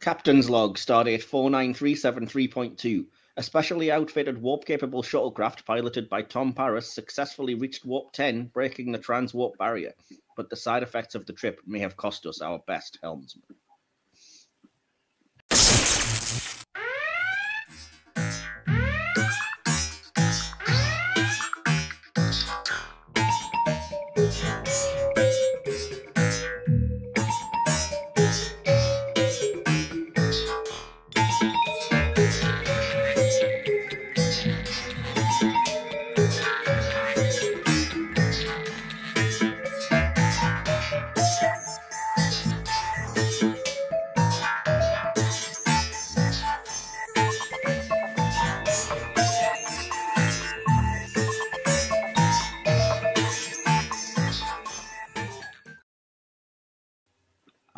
Captain's log, stardate 49373.2. A specially outfitted warp-capable shuttlecraft piloted by Tom Paris successfully reached Warp 10, breaking the trans-warp barrier. But the side effects of the trip may have cost us our best helmsman.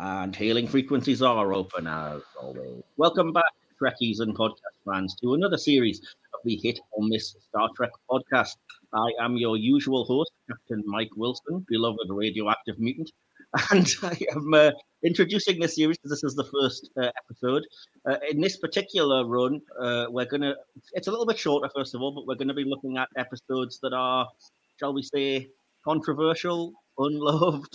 And hailing frequencies are open as always. Welcome back, Trekkies and podcast fans, to another series of the Hit or Miss Star Trek podcast. I am your usual host, Captain Mike Wilson, beloved radioactive mutant, and I am introducing this series because this is the first episode. In this particular run, it's a little bit shorter, first of all, but we're going to be looking at episodes that are, shall we say, controversial, unloved,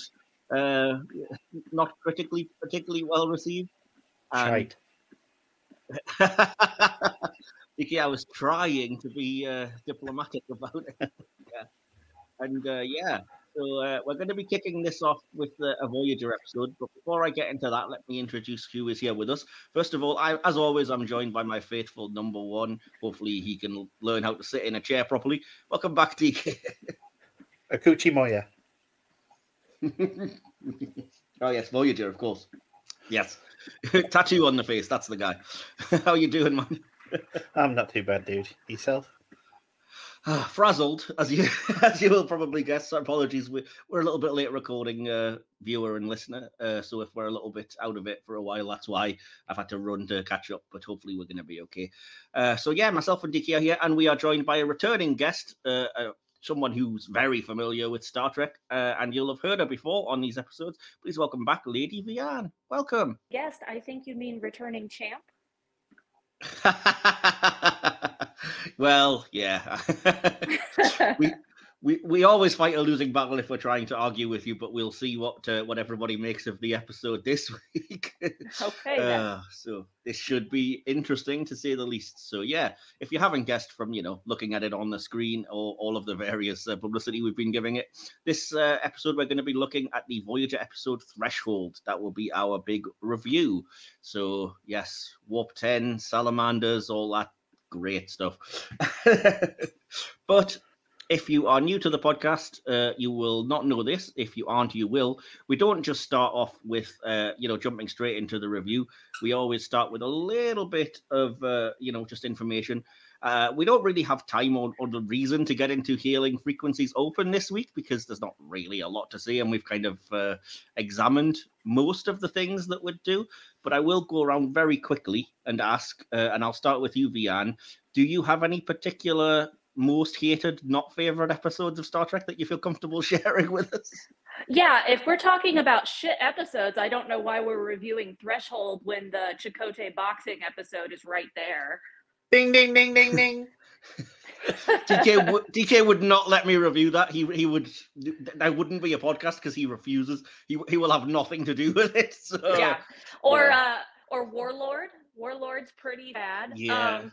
not critically particularly well received. Right. Vicky, I was trying to be diplomatic about it. So we're going to be kicking this off with a Voyager episode. But before I get into that, let me introduce who is here with us. First of all, as always, I'm joined by my faithful number one. Hopefully he can learn how to sit in a chair properly. Welcome back, DK. Akuchi Moya. Oh, yes, Voyager, of course. Yes. Tattoo on the face, that's the guy. How you doing, man? I'm not too bad, dude. Yourself? Frazzled, as you will probably guess. So apologies, we're a little bit late recording, viewer and listener. So if we're a little bit out of it for a while, that's why I've had to run to catch up. But hopefully we're going to be okay. So yeah, myself and Diki are here, and we are joined by a returning guest, someone who's very familiar with Star Trek, and you'll have heard her before on these episodes. Please welcome back Lady Vean. Welcome. Guest, I think you mean returning champ. Well, yeah. we always fight a losing battle if we're trying to argue with you, but we'll see what everybody makes of the episode this week. Okay. So this should be interesting to say the least. So yeah, if you haven't guessed from looking at it on the screen or all of the various publicity we've been giving it, this episode we're going to be looking at the Voyager episode Threshold. That will be our big review. So yes, Warp 10, salamanders, all that great stuff. But if you are new to the podcast, you will not know this. If you aren't, you will. We don't just start off with, jumping straight into the review. We always start with a little bit of, just information. We don't really have time or the reason to get into hailing frequencies open this week because there's not really a lot to say, and we've kind of examined most of the things that we'd do. But I will go around very quickly and ask, and I'll start with you, Vean. Do you have any particular most hated, not favorite episodes of Star Trek that you feel comfortable sharing with us? Yeah, if we're talking about shit episodes, I don't know why we're reviewing Threshold when the Chakotay boxing episode is right there. Ding, ding, ding, ding, ding. DK would not let me review that. He would. That wouldn't be a podcast because he refuses. He will have nothing to do with it. So, yeah, or Warlord. Warlord's pretty bad. Yeah.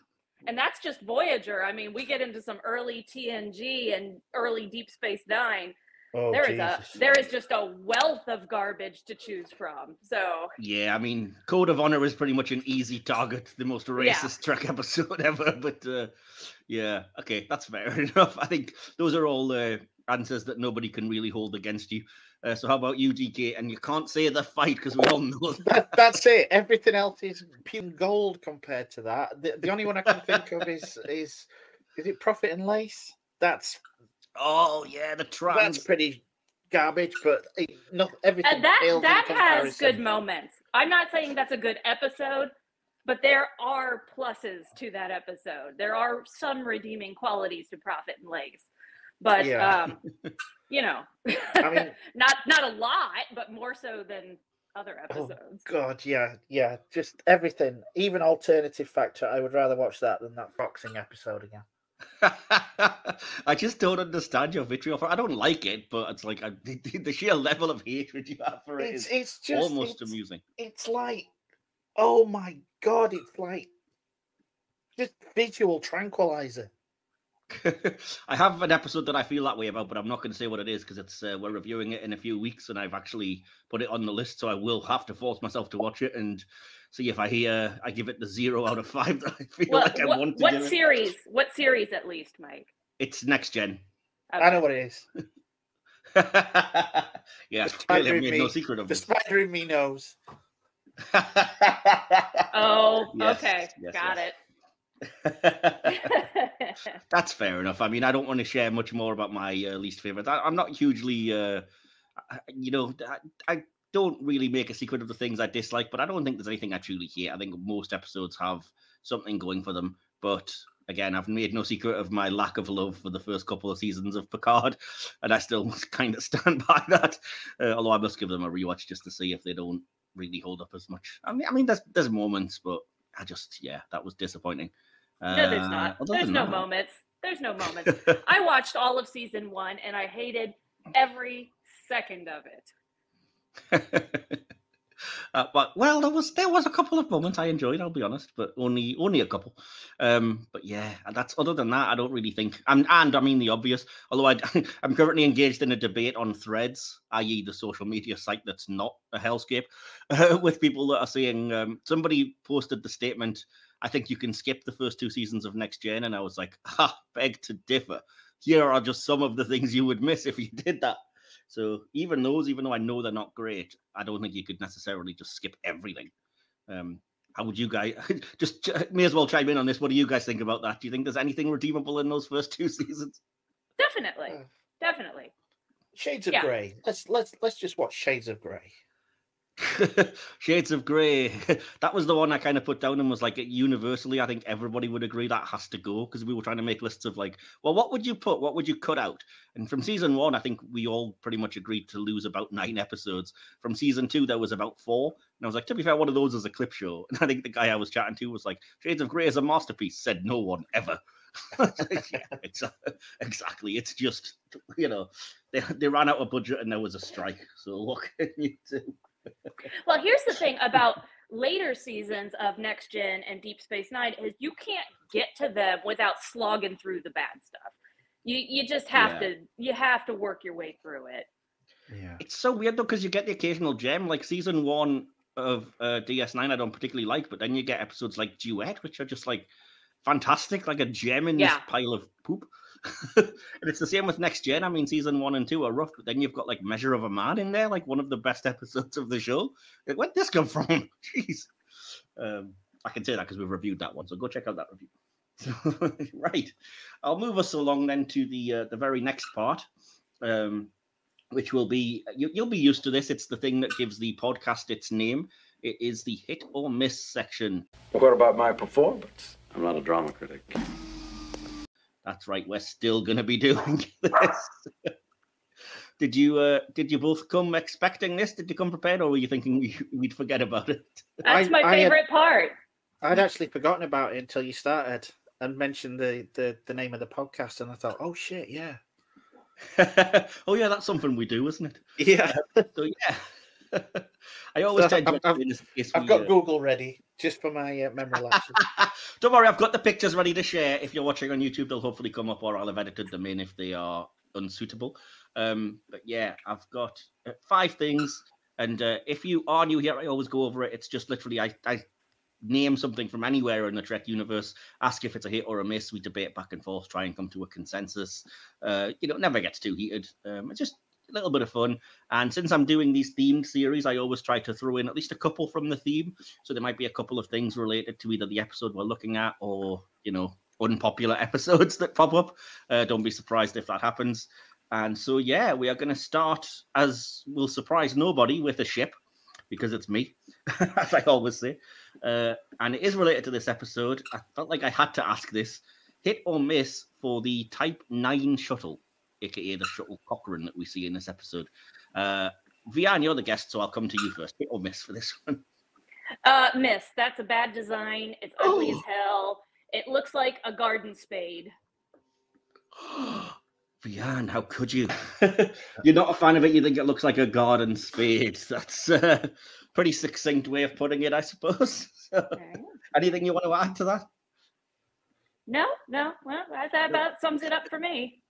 And that's just Voyager. I mean, we get into some early TNG and early Deep Space Nine. Oh, there is just a wealth of garbage to choose from. So yeah, I mean, Code of Honor is pretty much an easy target, the most racist Trek episode ever. But yeah, okay, that's fair enough. I think those are all answers that nobody can really hold against you. So how about you, DK? And you can't say the fight because we all know that's it. Everything else is pure gold compared to that. The only one I can think of is it Profit and Lace? That's the trans. That's pretty garbage, but not everything. And that has good moments. I'm not saying that's a good episode, but there are pluses to that episode. There are some redeeming qualities to Profit and Lace. But I mean, not a lot, but more so than other Oh, episodes. God, yeah. Just everything. Even Alternative Factor, I would rather watch that than that boxing episode again. I just don't understand your vitriol for it. I don't like it, but it's like the sheer level of hatred you have for it is It's just almost amusing. It's like, oh my God, it's like just visual tranquilizer. I have an episode that I feel that way about, but I'm not going to say what it is because it's we're reviewing it in a few weeks, and I've actually put it on the list, so I will have to force myself to watch it and see if I give it the 0 out of 5 that I feel like I want to do. What series at least, Mike? It's Next Gen. Okay. I know what it is. Yeah, clearly I've made no secret of this. The spider in me knows. Oh, yes, okay, yes, got it. That's fair enough. I mean, I don't want to share much more about my least favorite. I'm not hugely, I don't really make a secret of the things I dislike, but I don't think there's anything I truly hate. I think most episodes have something going for them. But again, I've made no secret of my lack of love for the first couple of seasons of Picard, and I still must kind of stand by that. Although I must give them a rewatch just to see if they don't really hold up as much. I mean, there's moments, but that was disappointing. No, there's not. There's no moments. There's no moments. I watched all of season 1 and I hated every second of it. But there was a couple of moments I enjoyed, I'll be honest, but only a couple. But yeah, that's other than that, I don't really think. And I mean the obvious. Although I'm currently engaged in a debate on Threads, i.e., the social media site that's not a hellscape, with people that are saying somebody posted the statement, I think you can skip the first 2 seasons of Next Gen, and I was like, beg to differ. Here are just some of the things you would miss if you did that. So even though I know they're not great, I don't think you could necessarily just skip everything. How would you guys just may as well chime in on this? What do you guys think about that? Do you think there's anything redeemable in those first 2 seasons? Definitely. Shades of Grey. Let's just watch Shades of Grey. Shades of Grey. That was the one I kind of put down and was like, universally, I think everybody would agree that has to go, because we were trying to make lists of like, well, what would you put? What would you cut out? And from season 1, I think we all pretty much agreed to lose about 9 episodes. From season 2, there was about 4. And I was like, to be fair, one of those is a clip show. And I think the guy I was chatting to was like, Shades of Grey is a masterpiece. Said no one ever. Yeah, exactly. It's just, they ran out of budget and there was a strike. So what can you do? Well, here's the thing about later seasons of Next Gen and Deep Space Nine is you can't get to them without slogging through the bad stuff. You just have to work your way through it. Yeah, it's so weird though, because you get the occasional gem, like season 1 of DS9 I don't particularly like, but then you get episodes like Duet, which are just like fantastic, like a gem in this pile of poop. And it's the same with Next Gen. I mean, season 1 and 2 are rough, but then you've got like Measure of a Man in there, like one of the best episodes of the show. Like, where'd this come from? Jeez. I can say that because we've reviewed that one, so go check out that review. Right, I'll move us along then to the very next part, which will be you'll be used to this. It's the thing that gives the podcast its name. It is the hit or miss section. What about my performance? I'm not a drama critic. That's right. We're still going to be doing this. Did you both come expecting this? Did you come prepared, or were you thinking we'd forget about it? That's my favorite part. I'd actually forgotten about it until you started and mentioned the name of the podcast, and I thought, oh shit, yeah. Oh yeah, that's something we do, isn't it? Yeah. So yeah. I always tend to. I've got Google ready just for my memory lapses. Don't worry, I've got the pictures ready to share. If you're watching on YouTube, they'll hopefully come up, or I'll have edited them in if they are unsuitable. But yeah, I've got 5 things, and if you are new here, I always go over it. It's just literally I name something from anywhere in the Trek universe, ask if it's a hit or a miss. We debate back and forth, try and come to a consensus. It never gets too heated. It's just a little bit of fun. And since I'm doing these themed series, I always try to throw in at least a couple from the theme. So there might be a couple of things related to either the episode we're looking at or, unpopular episodes that pop up. Don't be surprised if that happens. And so, yeah, we are going to start, as will surprise nobody, with a ship, because it's me, as I always say. And it is related to this episode. I felt like I had to ask this. Hit or miss for the Type 9 shuttle, aka the shuttle Cochrane that we see in this episode. Vean, you're the guest, so I'll come to you first. Hit or miss for this one? Miss. That's a bad design. It's ugly as hell. It looks like a garden spade. Vean, how could you? You're not a fan of it. You think it looks like a garden spade. That's a pretty succinct way of putting it, I suppose. Okay. Anything you want to add to that? No. Well, that about sums it up for me.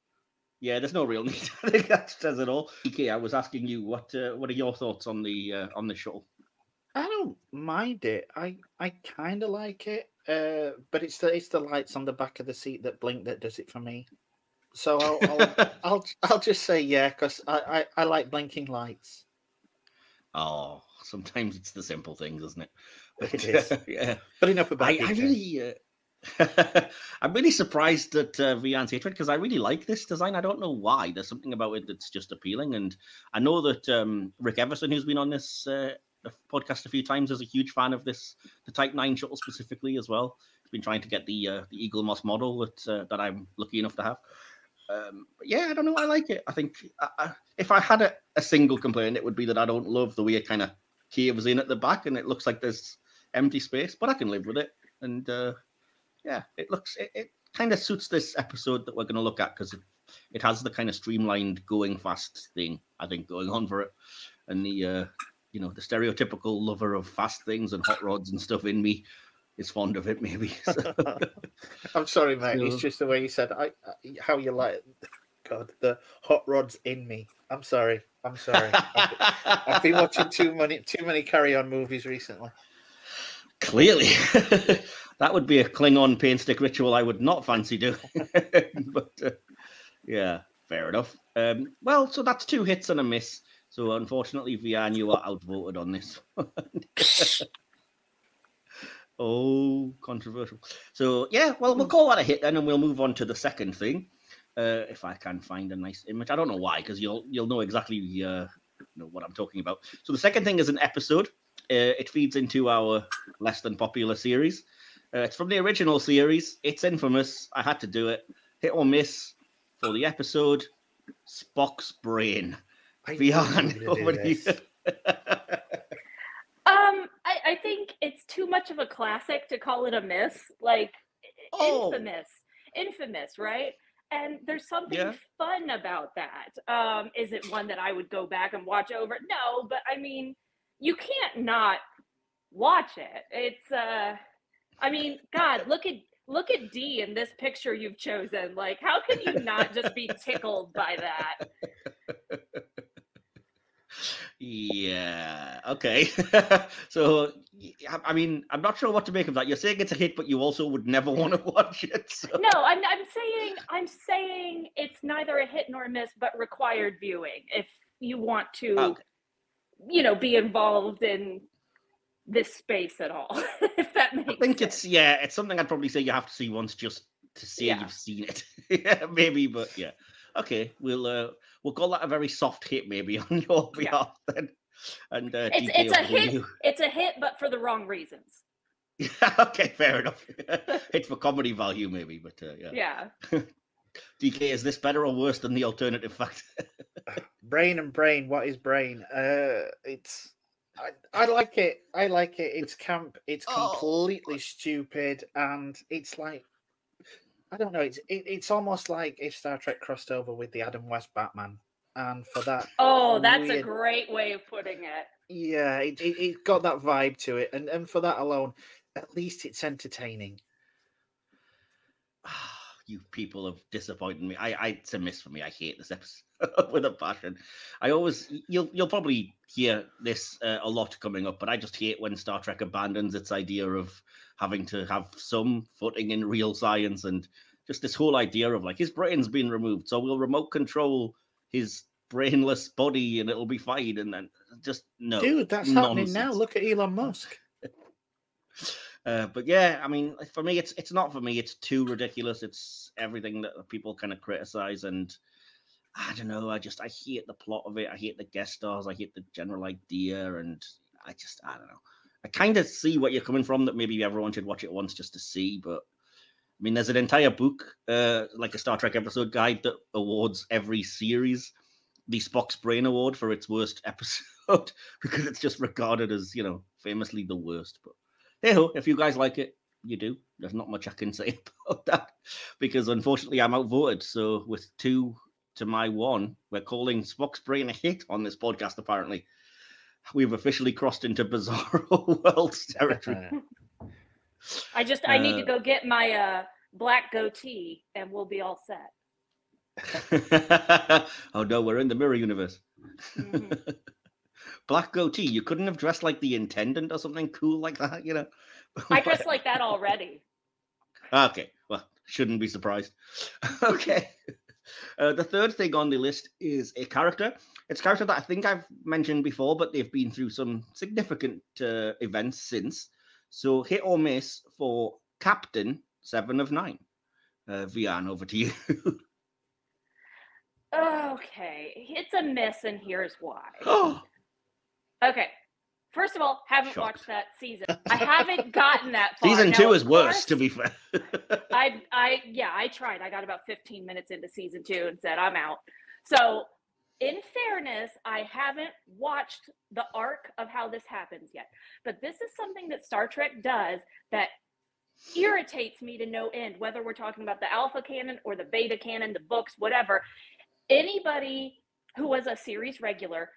Yeah, there's no real need. I think that says it all. EK, I was asking you, what are your thoughts on the show? I don't mind it. I kind of like it, but it's the lights on the back of the seat that blink that does it for me. So I'll just say yeah, because I like blinking lights. Oh, sometimes it's the simple things, isn't it? But, It is. Yeah. But enough about I really, I'm really surprised at Vean's hatred because I really like this design. I don't know why. There's something about it that's just appealing, and I know that Rick Everson, who's been on this podcast a few times, is a huge fan of this, the Type 9 shuttle specifically as well. He's been trying to get the Eagle Moss model that I'm lucky enough to have. But yeah, I don't know. I like it. I think if I had a single complaint, it would be that I don't love the way it kind of caves in at the back and it looks like there's empty space, but I can live with it. And yeah, it kind of suits this episode that we're going to look at because it has the kind of streamlined going fast thing, I think, going on for it. And the stereotypical lover of fast things and hot rods and stuff in me is fond of it, maybe. So. I'm sorry, mate. So... It's just the way you said how you like. God, the hot rods in me. I'm sorry. I've been watching too many Carry On movies recently. Clearly, that would be a Klingon paint stick ritual I would not fancy doing. But yeah, fair enough. Well, so that's 2 hits and a miss. So unfortunately, Vean, you are outvoted on this one. Oh, controversial. So yeah, well, we'll call that a hit then, and we'll move on to the second thing. If I can find a nice image, I don't know why, because you'll know exactly what I'm talking about. So the second thing is an episode. It feeds into our less than popular series. It's from the original series. It's infamous. I had to do it. Hit or miss for the episode. Spock's brain. Vean, over to you. I think it's too much of a classic to call it a miss. Like, infamous, right? And there's something fun about that. Is it one that I would go back and watch over? No, but I mean, you can't not watch it. It's, I mean, God, look at D in this picture you've chosen. Like, how can you not just be tickled by that? Yeah. Okay. So, I mean, I'm not sure what to make of that. You're saying it's a hit, but you also would never want to watch it. So. No, I'm saying it's neither a hit nor a miss, but required viewing if you want to, be involved in this space at all. If that makes sense. I think it's something I'd probably say you have to see once just to say you've seen it. Yeah, maybe, but yeah. Okay, we'll call that a very soft hit, maybe on your behalf then. And it's a hit. It's a hit, but for the wrong reasons. Okay, fair enough. Hit for comedy value, maybe, but yeah. DK, is this better or worse than the alternative fact? Brain. What is brain? I like it. It's camp. It's completely stupid, and it's like. I don't know. It's almost like if Star Trek crossed over with the Adam West Batman, and for that. Oh, that's a great way of putting it. Yeah, it got that vibe to it, and for that alone, at least it's entertaining. You people have disappointed me. It's a miss for me. I hate this episode with a passion. You'll probably hear this a lot coming up, but I just hate when Star Trek abandons its idea of having to have some footing in real science and just this whole idea of like his brain's been removed, so we'll remote control his brainless body and it'll be fine. And then just no, dude, that's nonsense. Happening now. Look at Elon Musk. But yeah, I mean, for me, it's not for me. It's too ridiculous. It's everything that people kind of criticize, and I don't know. I hate the plot of it. I hate the guest stars. I hate the general idea, and I don't know. I kind of see what you're coming from. That maybe everyone should watch it once just to see, but I mean, there's an entire book, like a Star Trek episode guide, that awards every series the Spock's Brain Award for its worst episode because it's just regarded as, famously the worst. But hey-ho, if you guys like it, you do. There's not much I can say about that because unfortunately I'm outvoted. So with 2 to my 1, we're calling Spock's Brain a hit on this podcast, apparently. We've officially crossed into Bizarro Worlds territory. I need to go get my black goatee and we'll be all set. Oh no, we're in the mirror universe. Mm-hmm. Black goatee. You couldn't have dressed like the intendant or something cool like that, I dress like that already. Okay, well, shouldn't be surprised. Okay. The third thing on the list is a character. It's a character that I think I've mentioned before, but they've been through some significant events since. So hit or miss for Captain 7 of 9. Vean, over to you. Okay, it's a miss, and here's why. Oh, Okay, first of all, haven't watched that season. I haven't gotten that far. Season now, 2 is of worse, course, to be fair. I tried. I got about 15 minutes into season 2 and said I'm out. So, in fairness, I haven't watched the arc of how this happens yet. But this is something that Star Trek does that irritates me to no end, whether we're talking about the alpha canon or the beta canon, the books, whatever. Anybody who was a series regular,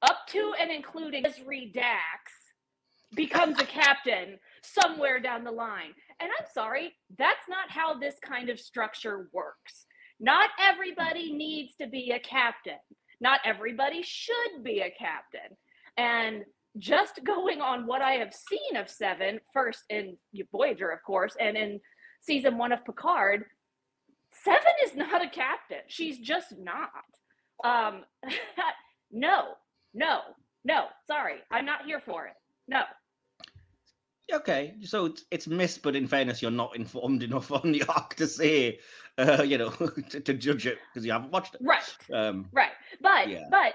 up to and including Ezri Dax, becomes a captain somewhere down the line. And I'm sorry, that's not how this kind of structure works. Not everybody needs to be a captain. Not everybody should be a captain. And just going on what I have seen of 7, first in Voyager, of course, and in season 1 of Picard, 7 is not a captain. She's just not. No. Sorry, I'm not here for it. No. Okay, so it's missed, but in fairness, you're not informed enough on the arc to say, to judge it because you haven't watched it. Right. Right. But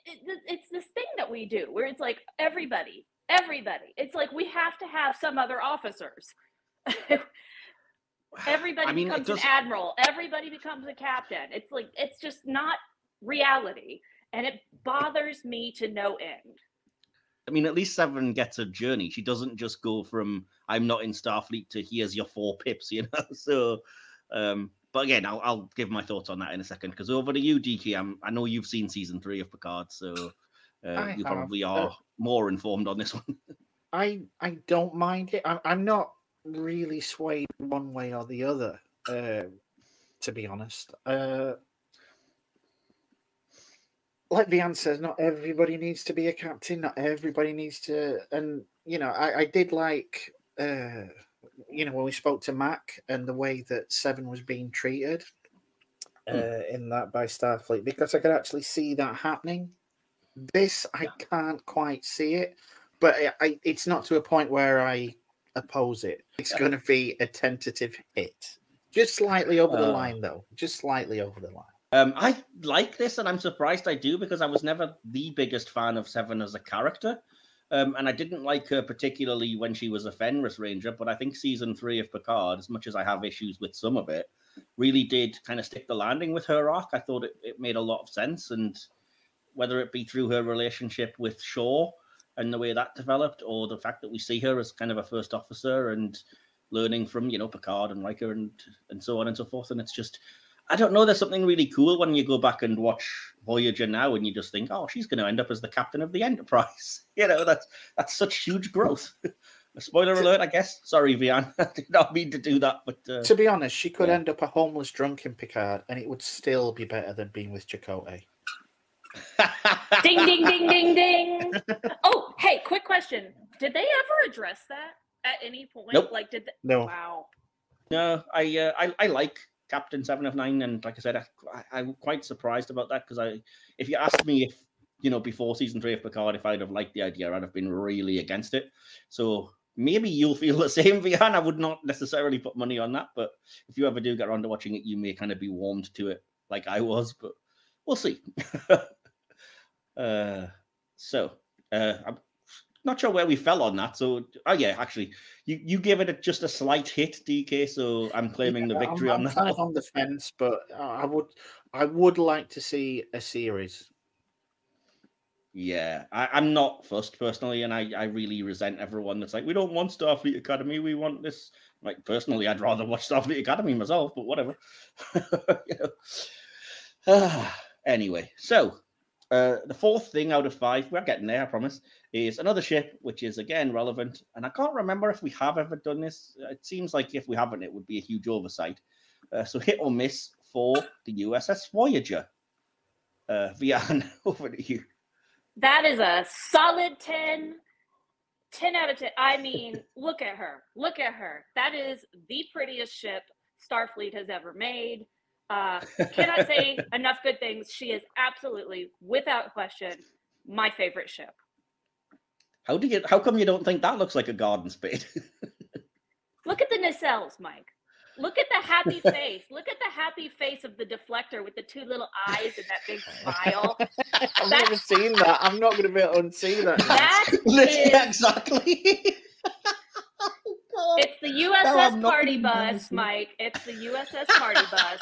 it's this thing that we do where it's like everybody. It's like we have to have some other officers. Everybody becomes an admiral. Everybody becomes a captain. It's like, it's just not reality. And it bothers me to no end. I mean, at least 7 gets a journey. She doesn't just go from, I'm not in Starfleet to here's your 4 pips, So, but again, I'll give my thoughts on that in a second. Because over to you, DK, I know you've seen season 3 of Picard, so you probably are more informed on this one. I don't mind it. I'm not really swayed one way or the other, to be honest. Like Vean says, not everybody needs to be a captain. Not everybody needs to. And, I did like, when we spoke to Mac and the way that 7 was being treated in that by Starfleet, because I could actually see that happening. This, I can't quite see it, but it's not to a point where I oppose it. It's going to be a tentative hit. Just slightly over the line, though. Just slightly over the line. I like this, and I'm surprised I do, because I was never the biggest fan of 7 as a character. And I didn't like her particularly when she was a Fenris Ranger, but I think season 3 of Picard, as much as I have issues with some of it, really did kind of stick the landing with her arc. I thought it made a lot of sense, and whether it be through her relationship with Shaw and the way that developed, or the fact that we see her as kind of a first officer and learning from, Picard and Riker and so on and so forth. And it's just, I don't know, there's something really cool when you go back and watch Voyager now and you just think, oh, she's going to end up as the captain of the Enterprise. That's such huge growth. A spoiler alert, I guess. Sorry, Vean. I did not mean to do that. But to be honest, she could end up a homeless drunk in Picard and it would still be better than being with Chakotay. Ding, ding, ding, ding, ding. Oh, hey, quick question. Did they ever address that at any point? Nope. No. Wow. No, I like Captain 7 of 9, and like I said, I'm quite surprised about that, because if you asked me if, before season 3 of Picard, if I'd have liked the idea, I'd have been really against it. So maybe you'll feel the same, Vean. I would not necessarily put money on that, but if you ever do get around to watching it, you may kind of be warmed to it like I was, but we'll see. I'm not sure where we fell on that. So, actually, you gave it just a slight hit, DK. So I'm claiming the victory on that. I'm kind of on the fence, but I I would like to see a series. Yeah, I'm not fussed personally, and I really resent everyone that's like, we don't want Starfleet Academy, we want this. Like, personally, I'd rather watch Starfleet Academy myself, but whatever. Anyway, so the fourth thing out of 5, we're getting there, I promise, is another ship, which is again relevant. And I can't remember if we have ever done this. It seems like if we haven't, it would be a huge oversight. So hit or miss for the USS Voyager. Vean, over to you. That is a solid 10 out of 10. I mean, look at her. Look at her. That is the prettiest ship Starfleet has ever made. Cannot say enough good things. She is absolutely, without question, my favorite ship. How come you don't think that looks like a garden spade? Look at the nacelles, Mike. Look at the happy face. Look at the happy face of the deflector with the 2 little eyes and that big smile. I've never seen that. I'm not going to be able to unsee that. Exactly. It's the USS Party Bus, Mike. It's the USS Party Bus,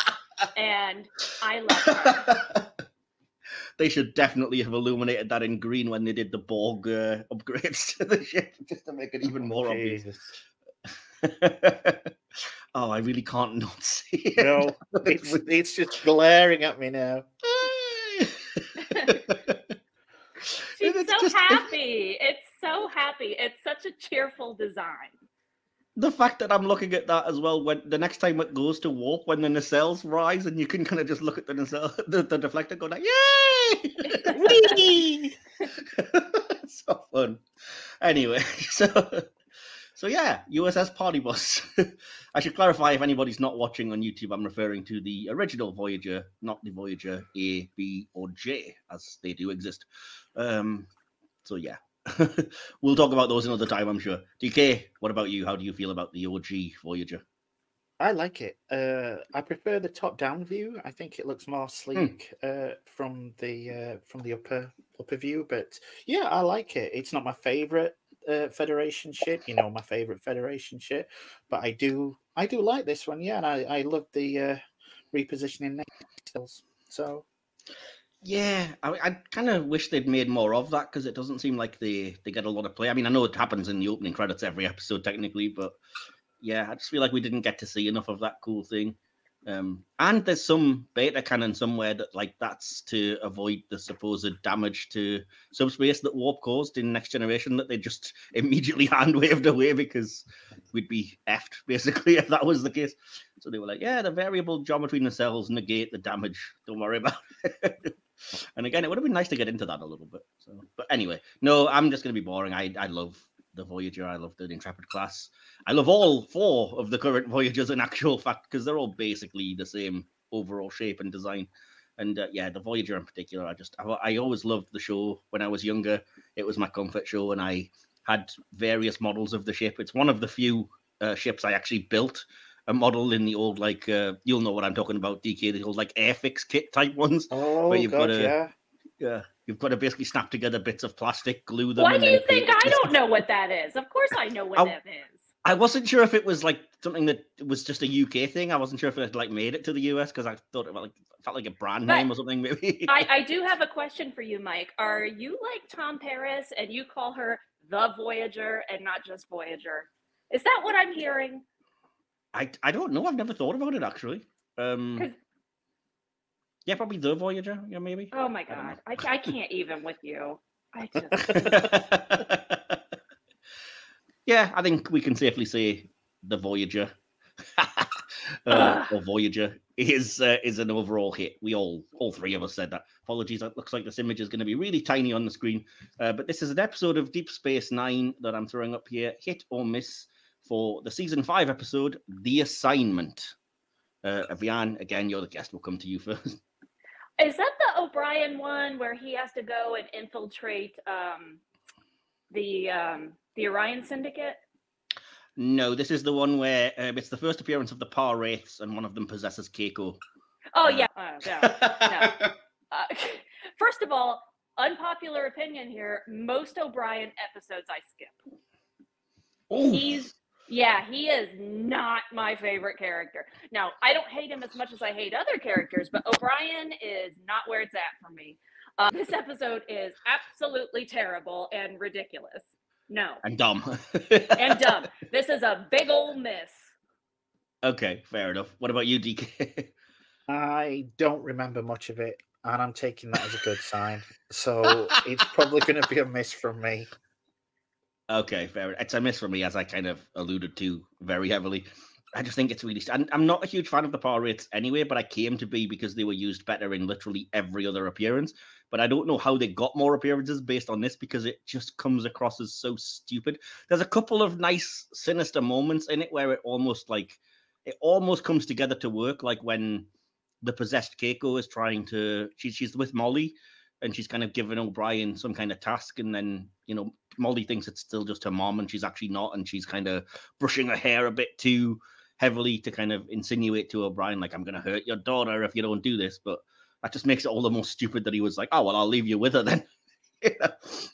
and I love her. They should definitely have illuminated that in green when they did the Borg upgrades to the ship, just to make it even more obvious. Oh, I really can't not see it. No, it's just glaring at me now. She's so happy. It's so happy. It's such a cheerful design. The fact that I'm looking at that as well, when the next time it goes to warp, when the nacelles rise, and you can kind of just look at the nacelle, the deflector, go like, "Yay!" It's so fun. Anyway, so yeah, USS Party Bus. I should clarify, if anybody's not watching on YouTube, I'm referring to the original Voyager, not the Voyager A, B, or J, as they do exist. So yeah. We'll talk about those another time, I'm sure. DK, what about you? How do you feel about the OG Voyager? I like it. I prefer the top-down view. I think it looks more sleek from the upper view. But yeah, I like it. It's not my favorite Federation ship. My favorite Federation ship, but I do like this one. Yeah, and I love the repositioning stills. So. Yeah, I kind of wish they'd made more of that, because it doesn't seem like they get a lot of play. I mean, I know it happens in the opening credits every episode technically, but yeah, I just feel like we didn't get to see enough of that cool thing. And there's some beta canon somewhere that that's to avoid the supposed damage to subspace that warp caused in Next Generation, that they just immediately hand waved away because we'd be effed basically if that was the case. So they were like, yeah, the variable geometry nacelles negate the damage. Don't worry about it. And again, it would have been nice to get into that a little bit. So, but anyway, no, I'm just going to be boring. I love the Voyager. I love the Intrepid class. I love all 4 of the current Voyagers in actual fact, because they're all basically the same overall shape and design. And yeah, the Voyager in particular, I always loved the show when I was younger. It was my comfort show, and I had various models of the ship. It's one of the few ships I actually built a model in the old, you'll know what I'm talking about, DK, the old Airfix kit type ones. Oh, where you've God, yeah. You've got to basically snap together bits of plastic, glue them. Why do you think I don't know what that is? Of course I know what that is. I wasn't sure if it was something that was just a UK thing. I wasn't sure if it made it to the US, because I thought it felt like a brand name or something, maybe. I do have a question for you, Mike. Are you like Tom Paris and you call her the Voyager and not just Voyager? Is that what I'm hearing? I don't know. I've never thought about it, actually. Yeah, probably the Voyager. Yeah, maybe. Oh my God, I can't even with you. I just. Yeah, I think we can safely say the Voyager or Voyager is an overall hit. We all 3 of us said that. Apologies, it looks like this image is going to be really tiny on the screen. But this is an episode of Deep Space Nine that I'm throwing up here. Hit or miss for the season 5 episode, The Assignment. Vean, again, you're the guest. We'll come to you first. Is that the O'Brien one where he has to go and infiltrate the Orion Syndicate? No, this is the one where it's the first appearance of the Par Wraiths, and one of them possesses Keiko. Oh, yeah. No. First of all, unpopular opinion here, most O'Brien episodes I skip. Ooh. He's Yeah, he is not my favorite character. Now, I don't hate him as much as I hate other characters, but O'Brien is not where it's at for me. This episode is absolutely terrible and ridiculous. No. And dumb. And dumb. This is a big old miss. Okay, fair enough. What about you, DK? I don't remember much of it, and I'm taking that as a good sign. So it's probably going to be a miss from me. Okay, fair. It's a miss for me, as I kind of alluded to very heavily. I just think it's really... I'm not a huge fan of the power rates anyway, but I came to be because they were used better in literally every other appearance. But I don't know how they got more appearances based on this, because it just comes across as so stupid. There's a couple of nice, sinister moments in it where it almost comes together to work, like when the possessed Keiko is trying to... She's with Molly, and she's kind of giving O'Brien some kind of task, and then, Molly thinks it's still just her mom, and she's actually not, and she's kind of brushing her hair a bit too heavily to kind of insinuate to O'Brien, like, I'm going to hurt your daughter if you don't do this, but that just makes it all the more stupid that he was like, oh, well, I'll leave you with her then,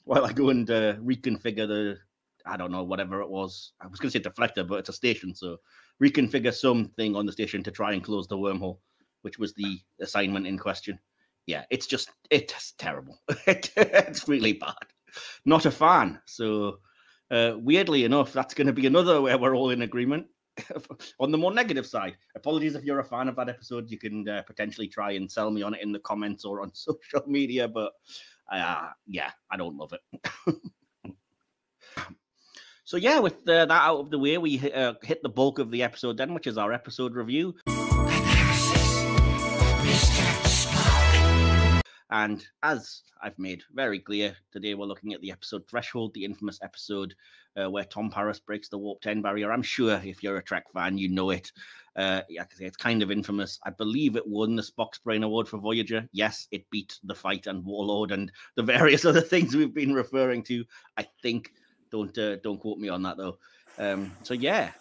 while I go and reconfigure the, I don't know, whatever it was. I was going to say deflector, but it's a station, so reconfigure something on the station to try and close the wormhole, which was the assignment in question. Yeah, it's terrible. It's really bad. Not a fan. So weirdly enough, that's going to be another where we're all in agreement. On the more negative side, apologies if you're a fan of that episode. You can potentially try and sell me on it in the comments or on social media, but yeah, I don't love it. So yeah, with that out of the way, we hit the bulk of the episode then, which is our episode review. And as I've made very clear, today we're looking at the episode Threshold, the infamous episode where Tom Paris breaks the Warp 10 barrier. I'm sure if you're a Trek fan, you know it. It's kind of infamous. I believe it won the Spock's Brain Award for Voyager. Yes, it beat The Fight and Warlord and the various other things we've been referring to. I think. Don't quote me on that, though. So yeah,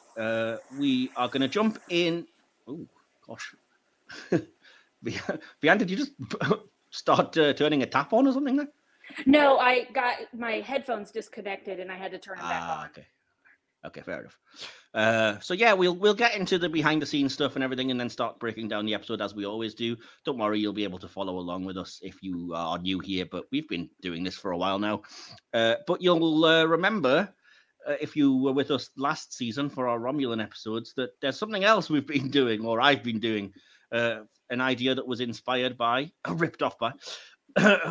we are going to jump in. Oh, gosh. Vean, did you just... start turning a tap on or something there? No, I got my headphones disconnected and I had to turn them back on. Okay, fair enough. So yeah, we'll get into the behind the scenes stuff and everything, and then start breaking down the episode as we always do. Don't worry, you'll be able to follow along with us if you are new here, but we've been doing this for a while now. But you'll remember, if you were with us last season for our Romulan episodes, that there's something else we've been doing, or I've been doing. An idea that was inspired by, ripped off by,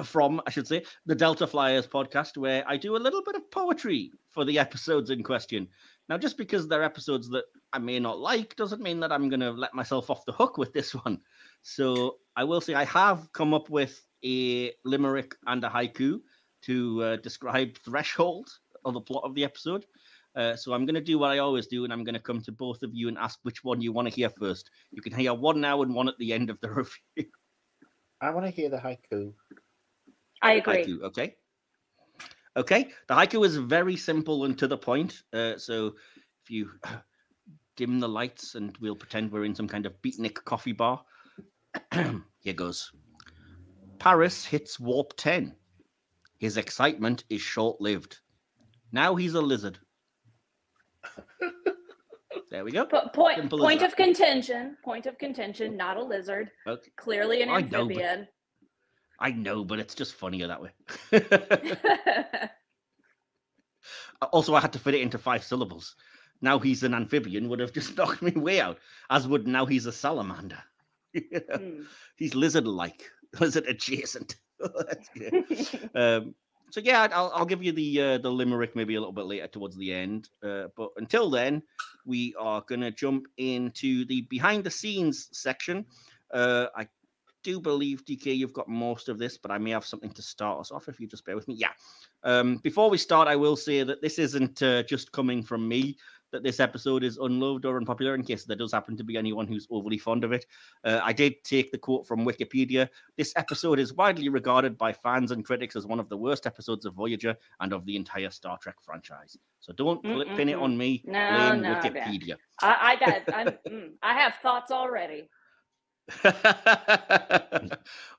from, I should say, the Delta Flyers podcast, where I do a little bit of poetry for the episodes in question. Now, just because they're episodes that I may not like doesn't mean that I'm going to let myself off the hook with this one. So I will say I have come up with a limerick and a haiku to describe Threshold, or the plot of the episode. So I'm going to do what I always do, and I'm going to come to both of you and ask which one you want to hear first. You can hear one now and one at the end of the review. I want to hear the haiku. I agree. Haiku, okay. Okay, the haiku is very simple and to the point. So if you dim the lights and we'll pretend we're in some kind of beatnik coffee bar. Here goes. Paris hits Warp 10. His excitement is short-lived. Now he's a lizard. There we go. Point of contention. Point of contention. Not a lizard. Okay. Clearly an amphibian. I know, but it's just funnier that way. Also, I had to fit it into 5 syllables. Now he's an amphibian would have just knocked me way out. As would now he's a salamander. He's lizard-like, lizard adjacent. That's good. So yeah, I'll give you the limerick maybe a little bit later towards the end. But until then, we are going to jump into the behind the scenes section. I do believe, DK, you've got most of this, but I may have something to start us off if you just bear with me. Yeah. Before we start, I will say that this isn't just coming from me, that this episode is unloved or unpopular, in case there does happen to be anyone who's overly fond of it. I did take the quote from Wikipedia. This episode is widely regarded by fans and critics as one of the worst episodes of Voyager and of the entire Star Trek franchise. So don't pin it on me. Blame Wikipedia. I have thoughts already.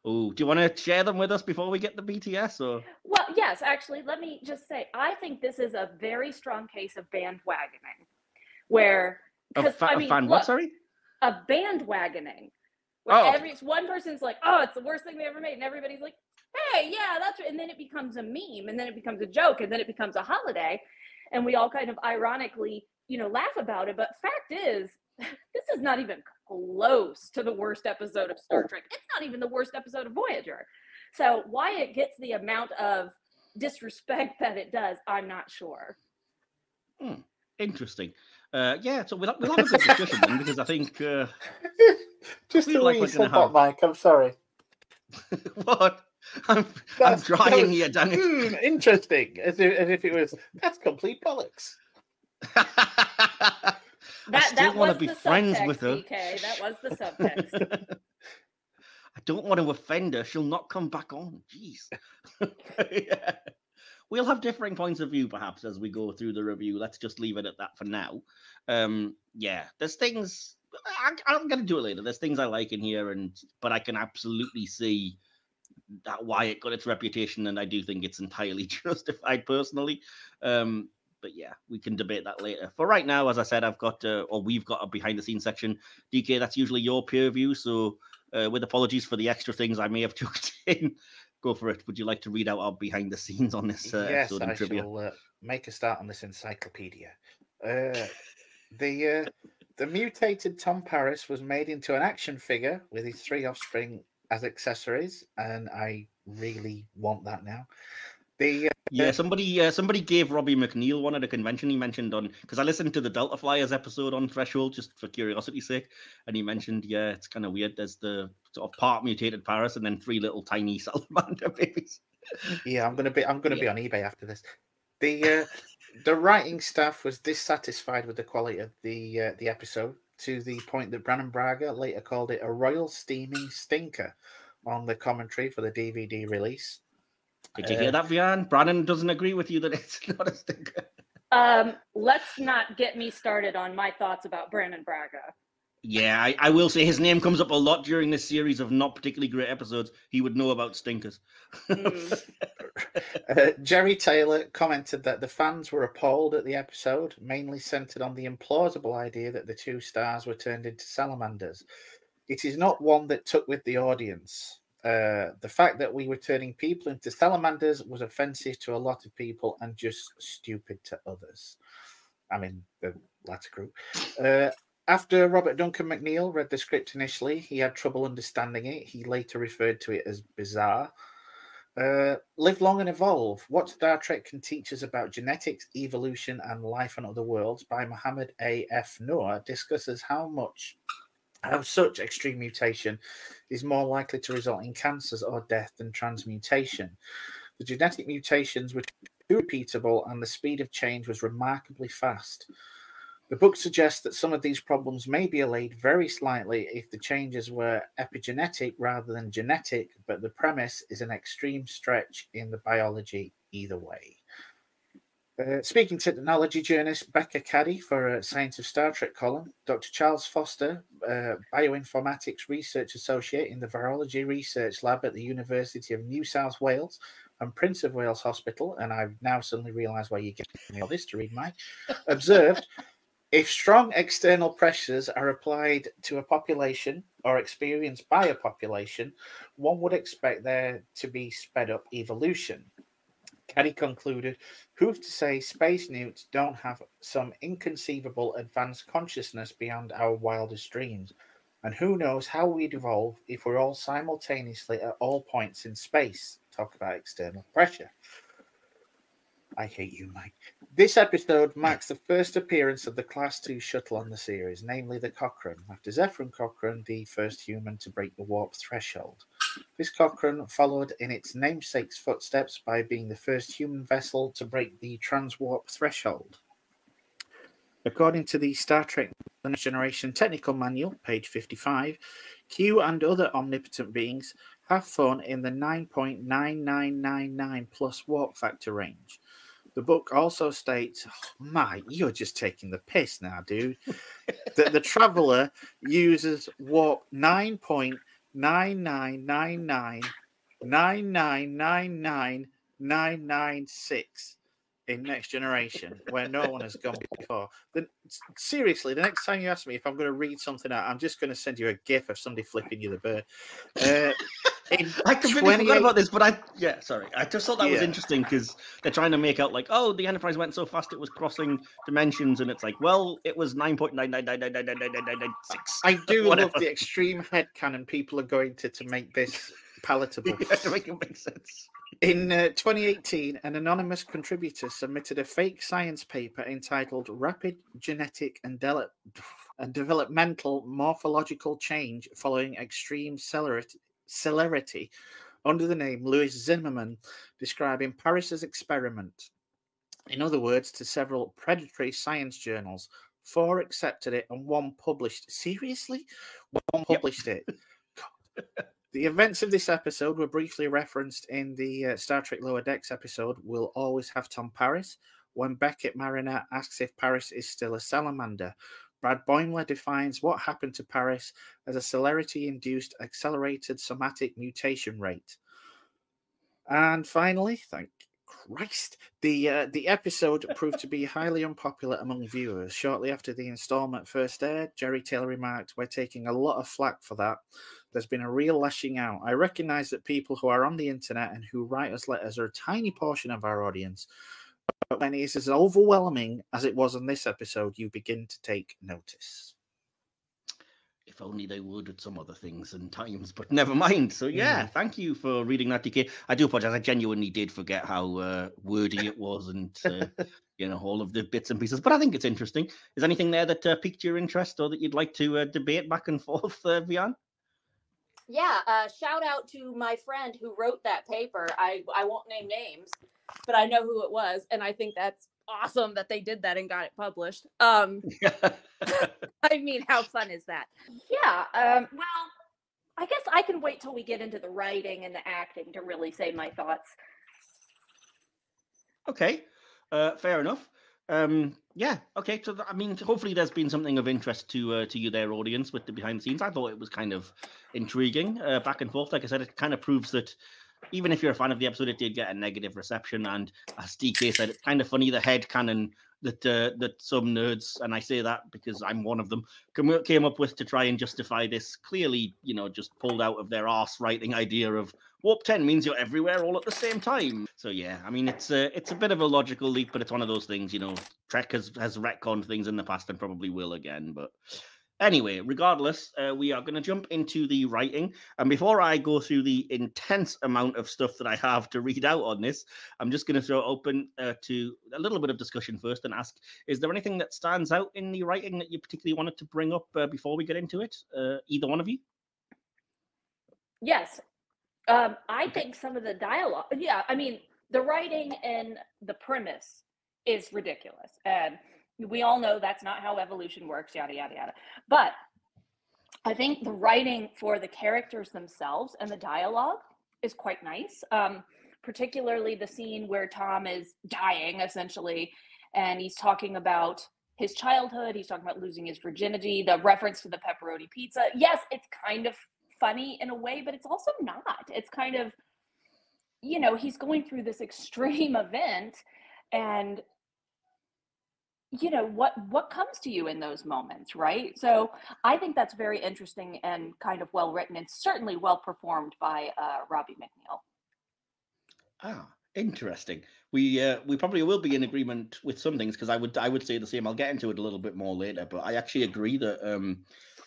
Oh, do you want to share them with us before we get the BTS? Or? Well, yes, actually, let me just say, I think this is a very strong case of bandwagoning. where because what? look, Sorry, a bandwagoning. Where one person's like, "Oh, it's the worst thing they ever made," and everybody's like, "Hey, yeah, that's right." And then it becomes a meme, and then it becomes a joke, and then it becomes a holiday, and we all kind of ironically, laugh about it. But fact is, this is not even close to the worst episode of Star Trek. It's not even the worst episode of Voyager. So why it gets the amount of disrespect that it does, I'm not sure. Interesting. Yeah, so we'll have a good discussion then, because I think just the way you said that, Mike. I'm sorry. What? I'm trying here, Danny. Interesting, as if it was. That's complete bollocks. I still want to be friends with her. DK. That was the subtext. I don't want to offend her. She'll not come back on. Jeez. Yeah. We'll have differing points of view, perhaps, as we go through the review. Let's just leave it at that for now. Yeah, there's things... I'm going to do it later. There's things I like in here, but I can absolutely see why it got its reputation, and I do think it's entirely justified, personally. But yeah, we can debate that later. For right now, as I said, we've got a behind-the-scenes section. DK, that's usually your peer review, so with apologies for the extra things I may have chucked in. Go for it. Would you like to read out our behind the scenes on this episode in trivia? Yes, I shall make a start on this encyclopedia. The mutated Tom Paris was made into an action figure with his 3 offspring as accessories, and I really want that now. Somebody gave Robbie McNeil one at a convention. He mentioned because I listened to the Delta Flyers episode on Threshold just for curiosity's sake, and he mentioned, it's kind of weird. There's the sort of part mutated Paris and then 3 little tiny salamander babies. Yeah, I'm gonna be on eBay after this. The writing staff was dissatisfied with the quality of the episode, to the point that Brannon Braga later called it a royal steaming stinker on the commentary for the DVD release. Did you hear that, Vean? Brannon doesn't agree with you that it's not a stinker. Let's not get me started on my thoughts about Brannon Braga. Yeah, I will say his name comes up a lot during this series of not particularly great episodes. He would know about stinkers. Jerry Taylor commented that the fans were appalled at the episode, mainly centered on the implausible idea that the 2 stars were turned into salamanders. It is not one that took with the audience. The fact that we were turning people into salamanders was offensive to a lot of people and just stupid to others. I mean, the latter group. After Robert Duncan McNeil read the script initially, he had trouble understanding it. He later referred to it as bizarre. Live Long and Evolve, What Star Trek Can Teach Us About Genetics, Evolution, and Life on Other Worlds by Mohammed A.F. Noor discusses how such extreme mutation is more likely to result in cancers or death than transmutation. The genetic mutations were too repeatable and the speed of change was remarkably fast. The book suggests that some of these problems may be allayed very slightly if the changes were epigenetic rather than genetic, but the premise is an extreme stretch in the biology either way. Speaking technology journalist Becca Caddy for a Science of Star Trek column, Dr. Charles Foster, Bioinformatics Research Associate in the Virology Research Lab at the University of New South Wales and Prince of Wales Hospital, and I've now suddenly realised why you gave me all this to read, Mike, observed, if strong external pressures are applied to a population or experienced by a population, one would expect there to be sped up evolution. Caddy concluded, who's to say space newts don't have some inconceivable advanced consciousness beyond our wildest dreams? And who knows how we'd evolve if we're all simultaneously at all points in space? Talk about external pressure. I hate you, Mike. This episode marks the first appearance of the Class II shuttle on the series, namely the Cochrane, after Zefram Cochrane, the first human to break the warp threshold. This Cochrane followed in its namesake's footsteps by being the first human vessel to break the transwarp threshold. According to the Star Trek The Next Generation Technical Manual, page 55, Q and other omnipotent beings have flown in the 9.9999 plus warp factor range. The book also states, Mike, you're just taking the piss now, dude, that the Traveller uses warp 9.99999999996. in Next Generation where no one has gone before. Then seriously, the next time you ask me if I'm going to read something out, I'm just going to send you a GIF of somebody flipping you the bird. I completely forgot about this, but I just thought that was interesting because they're trying to make out like, oh, the Enterprise went so fast it was crossing dimensions, and it's like, well, it was 9.999999996. I do love the extreme headcanon people are going to make this palatable. To make it make sense. In 2018, an anonymous contributor submitted a fake science paper entitled "Rapid Genetic and Developmental Morphological Change Following Extreme Celerity" under the name Louis Zimmerman, describing Paris's experiment. In other words, to several predatory science journals. 4 accepted it and 1 published. Seriously? 1 published it. God. The events of this episode were briefly referenced in the Star Trek Lower Decks episode We'll Always Have Tom Paris, when Beckett Mariner asks if Paris is still a salamander. Brad Boimler defines what happened to Paris as a celerity-induced accelerated somatic mutation rate. And finally, thank Christ, the episode proved to be highly unpopular among viewers. Shortly after the installment first aired, Jerry Taylor remarked, "We're taking a lot of flack for that. There's been a real lashing out. I recognize that people who are on the internet and who write us letters are a tiny portion of our audience. But when it is as overwhelming as it was on this episode, you begin to take notice." If only they would at some other things and times, but never mind. So thank you for reading that, DK. I do apologize. I genuinely did forget how wordy it was and all of the bits and pieces. But I think it's interesting. Is anything there that piqued your interest or that you'd like to debate back and forth, Vean? Yeah, shout out to my friend who wrote that paper. I won't name names, but I know who it was, and I think that's awesome that they did that and got it published. I mean, how fun is that? Yeah. Well, I guess I can wait till we get into the writing and the acting to really say my thoughts. Okay. Fair enough. Okay. So, hopefully there's been something of interest to you, their audience, with the behind the scenes. I thought it was kind of intriguing, back and forth. Like I said, it kind of proves that even if you're a fan of the episode, it did get a negative reception. And as DK said, it's kind of funny, the headcanon that some nerds, and I say that because I'm one of them, came up with to try and justify this clearly, just pulled out of their arse writing idea of warp 10 means you're everywhere all at the same time. So it's a bit of a logical leap, but it's one of those things, Trek has retconned things in the past and probably will again. But anyway, regardless, we are going to jump into the writing. And before I go through the intense amount of stuff that I have to read out on this, I'm just going to throw open to a little bit of discussion first and ask, is there anything that stands out in the writing that you particularly wanted to bring up before we get into it? Either one of you? Yes. I think some of the dialogue, the writing and the premise is ridiculous. And we all know that's not how evolution works, yada, yada, yada. But I think the writing for the characters themselves and the dialogue is quite nice. Particularly the scene where Tom is dying, essentially, and he's talking about his childhood. He's talking about losing his virginity, the reference to the pepperoni pizza. Yes, it's kind of funny in a way, but it's also not. It's kind of, he's going through this extreme event, and what comes to you in those moments, right? So I think that's very interesting and kind of well written, and certainly well performed by Robbie McNeil. Ah, interesting. We probably will be in agreement with some things, because I would say the same. I'll get into it a little bit more later, but I actually agree that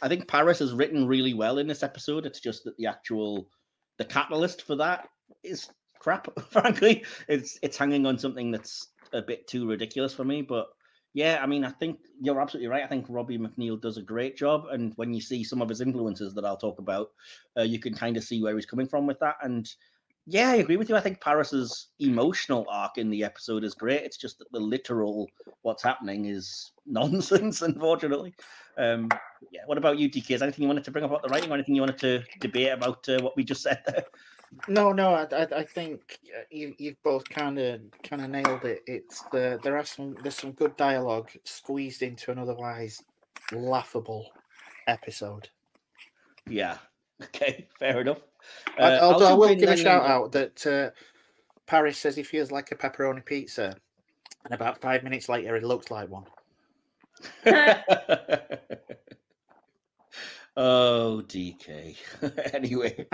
I think Paris is written really well in this episode. It's just that the catalyst for that is crap. Frankly, it's hanging on something that's a bit too ridiculous for me, but. Yeah, I think you're absolutely right. I think Robbie McNeil does a great job. And when you see some of his influences that I'll talk about, you can kind of see where he's coming from with that. And yeah, I agree with you. I think Paris's emotional arc in the episode is great. It's just that the literal what's happening is nonsense, unfortunately. What about you, DK? Is there anything you wanted to bring up about the writing, or anything you wanted to debate about what we just said there? No. I think you've both kind of nailed it. There's some good dialogue squeezed into an otherwise laughable episode. Yeah. Okay. Fair enough. Although I will give a shout out that Paris says he feels like a pepperoni pizza. And about 5 minutes later, it looks like one. Oh, DK. Anyway,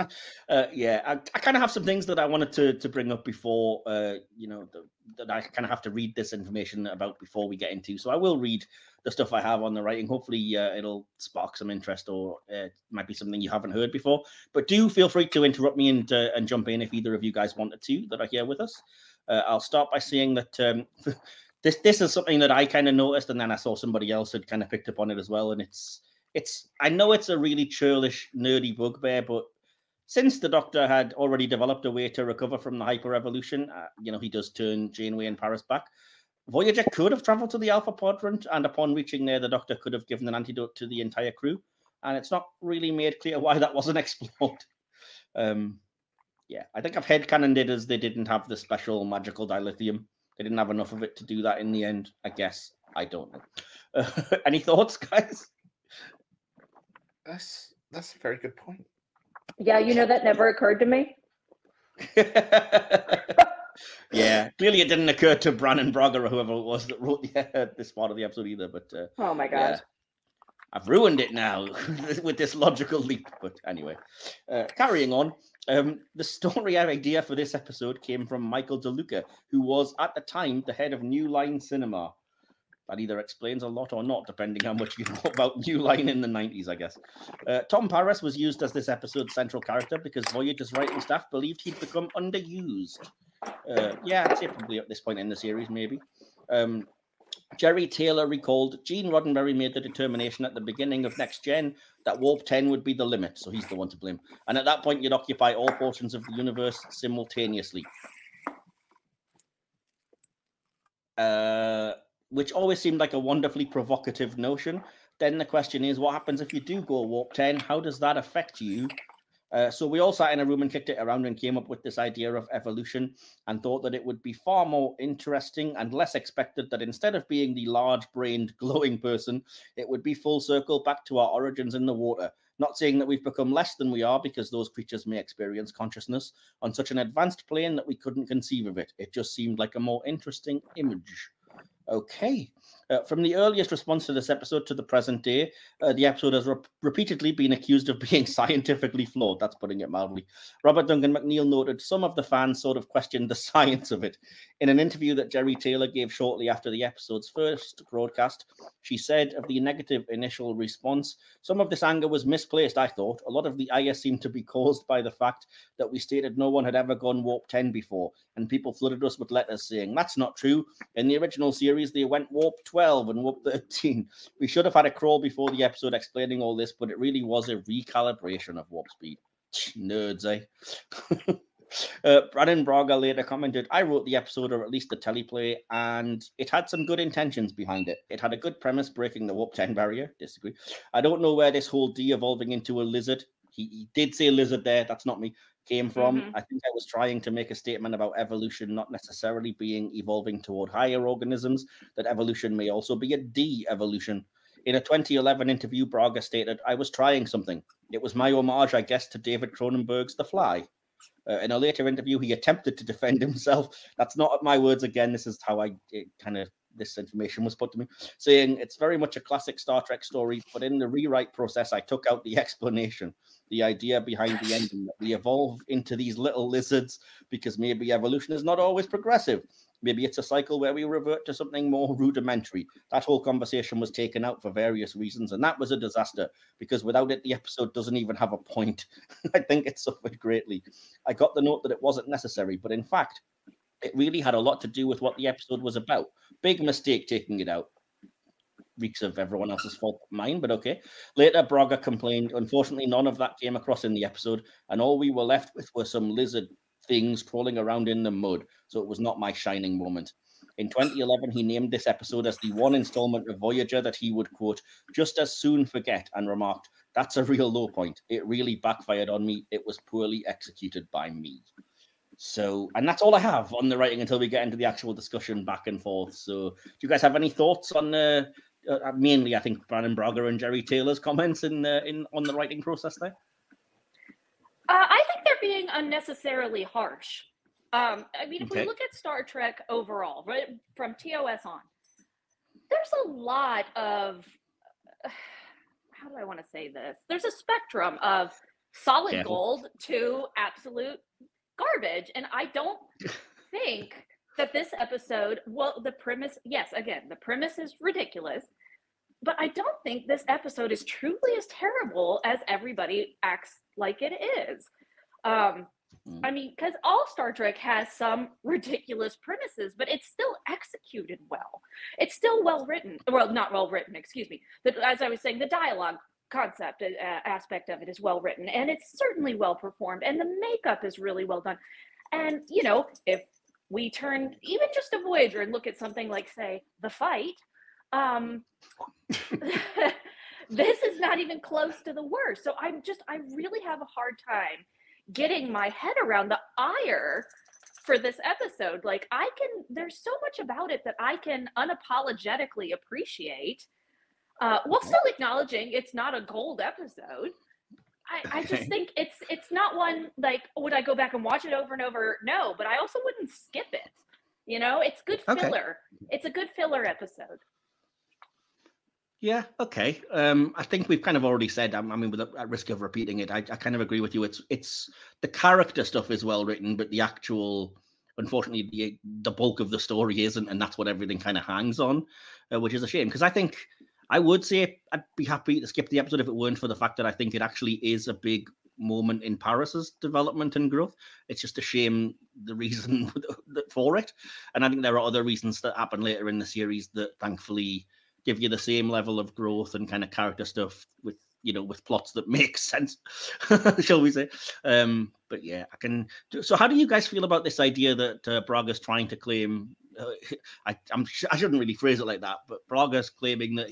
yeah, I kind of have some things that I wanted to bring up before, that I kind of have to read this information about before we get into. So I will read the stuff I have on the writing. Hopefully, it'll spark some interest, or it might be something you haven't heard before. But do feel free to interrupt me and jump in if either of you guys wanted to that are here with us. I'll start by saying that this is something that I kind of noticed, and then I saw somebody else had kind of picked up on it as well, and it's I know it's a really churlish, nerdy bugbear, but since the Doctor had already developed a way to recover from the hyper-evolution, he does turn Janeway and Paris back. Voyager could have traveled to the Alpha Quadrant, and upon reaching there, the Doctor could have given an antidote to the entire crew, and it's not really made clear why that wasn't explored. Yeah, I think I've headcanoned it as they didn't have the special magical dilithium. They didn't have enough of it to do that in the end, I guess. I don't know. Any thoughts, guys? That's a very good point. Yeah, that never occurred to me. Yeah, clearly it didn't occur to Brannon Braga or whoever it was that wrote this part of the episode either. But oh my gosh, yeah, I've ruined it now with this logical leap. But anyway, carrying on. The story idea for this episode came from Michael DeLuca, who was at the time the head of New Line Cinema. That either explains a lot or not, depending how much you know about New Line in the 90s, I guess. Tom Paris was used as this episode's central character because Voyager's writing staff believed he'd become underused. Yeah, I'd say probably at this point in the series, maybe. Jerry Taylor recalled Gene Roddenberry made the determination at the beginning of Next Gen that Warp 10 would be the limit, so he's the one to blame. And at that point, you'd occupy all portions of the universe simultaneously. Which always seemed like a wonderfully provocative notion. Then the question is, what happens if you do go Warp 10? How does that affect you? So we all sat in a room and kicked it around and came up with this idea of evolution and thought that it would be far more interesting and less expected that instead of being the large-brained, glowing person, it would be full circle back to our origins in the water. Not saying that we've become less than we are, because those creatures may experience consciousness on such an advanced plane that we couldn't conceive of it. It just seemed like a more interesting image. Okay. From the earliest response to this episode to the present day, the episode has repeatedly been accused of being scientifically flawed. That's putting it mildly. Robert Duncan McNeill noted some of the fans sort of questioned the science of it. In an interview that Jerry Taylor gave shortly after the episode's first broadcast, she said of the negative initial response, some of this anger was misplaced, I thought. A lot of the ire seemed to be caused by the fact that we stated no one had ever gone Warp 10 before, and people flooded us with letters saying, that's not true. In the original series, they went Warp 12 and Warp 13. We should have had a crawl before the episode explaining all this, but it really was a recalibration of warp speed. Nerds, eh? Brannon Braga later commented, I wrote the episode, or at least the teleplay, and it had some good intentions behind it. It had a good premise, breaking the Warp 10 barrier. Disagree. I don't know where this whole de-evolving into a lizard, he did say lizard there, that's not me, came from. I think I was trying to make a statement about evolution not necessarily being evolving toward higher organisms, that evolution may also be a de-evolution. In a 2011 interview, Braga stated, I was trying something. It was my homage, I guess, to David Cronenberg's The Fly. In a later interview, he attempted to defend himself. That's not my words again. This is how this information was put to me, saying it's very much a classic Star Trek story, but in the rewrite process, I took out the explanation, the idea behind the ending, that we evolve into these little lizards because maybe evolution is not always progressive. Maybe it's a cycle where we revert to something more rudimentary. That whole conversation was taken out for various reasons, and that was a disaster, because without it, the episode doesn't even have a point. I think it suffered greatly. I got the note that it wasn't necessary, but in fact, it really had a lot to do with what the episode was about. Big mistake taking it out. Reeks of everyone else's fault but mine, but okay. Later, Braga complained, unfortunately, none of that came across in the episode, and all we were left with were some lizard things crawling around in the mud, so it was not my shining moment. In 2011, he named this episode as the one installment of Voyager that he would, quote, just as soon forget, and remarked, that's a real low point. It really backfired on me. It was poorly executed by me. So, and that's all I have on the writing until we get into the actual discussion back and forth. So, do you guys have any thoughts on mainly, I think, Brannon Braga and Jerry Taylor's comments on the writing process there? I think they're being unnecessarily harsh. I mean, if we Okay. look at Star Trek overall, right from TOS on, there's a lot of how do I want to say this? There's a spectrum of solid Careful. gold to absolute garbage, and I don't think that this episode, well, the premise, yes, again, the premise is ridiculous, but I don't think this episode is truly as terrible as everybody acts like it is. I mean, because all Star Trek has some ridiculous premises, but it's still executed well. It's still well written. Well, not well written, excuse me. As I was saying, the dialogue concept aspect of it is well written, and it's certainly well performed, and the makeup is really well done. And, you know, if we turn even just a Voyager and look at something like, say, The Fight, this is not even close to the worst. So I really have a hard time getting my head around the ire for this episode. Like, there's so much about it that I can unapologetically appreciate, while still acknowledging it's not a gold episode. I just think it's not one, like, would I go back and watch it over and over? No, but I also wouldn't skip it. You know, it's good filler. It's a good filler episode. Yeah, okay. I think we've kind of already said, I mean, at risk of repeating it, I kind of agree with you. It's the character stuff is well written, but the actual, unfortunately, the bulk of the story isn't, and that's what everything kind of hangs on, which is a shame. Because I think I would say I'd be happy to skip the episode if it weren't for the fact that I think it actually is a big moment in Paris's development and growth. It's just a shame the reason for it. And I think there are other reasons that happen later in the series that thankfully give you the same level of growth and kind of character stuff with, you know, with plots that make sense, shall we say. But yeah, so how do you guys feel about this idea that Braga's trying to claim, I shouldn't really phrase it like that, but Braga's claiming that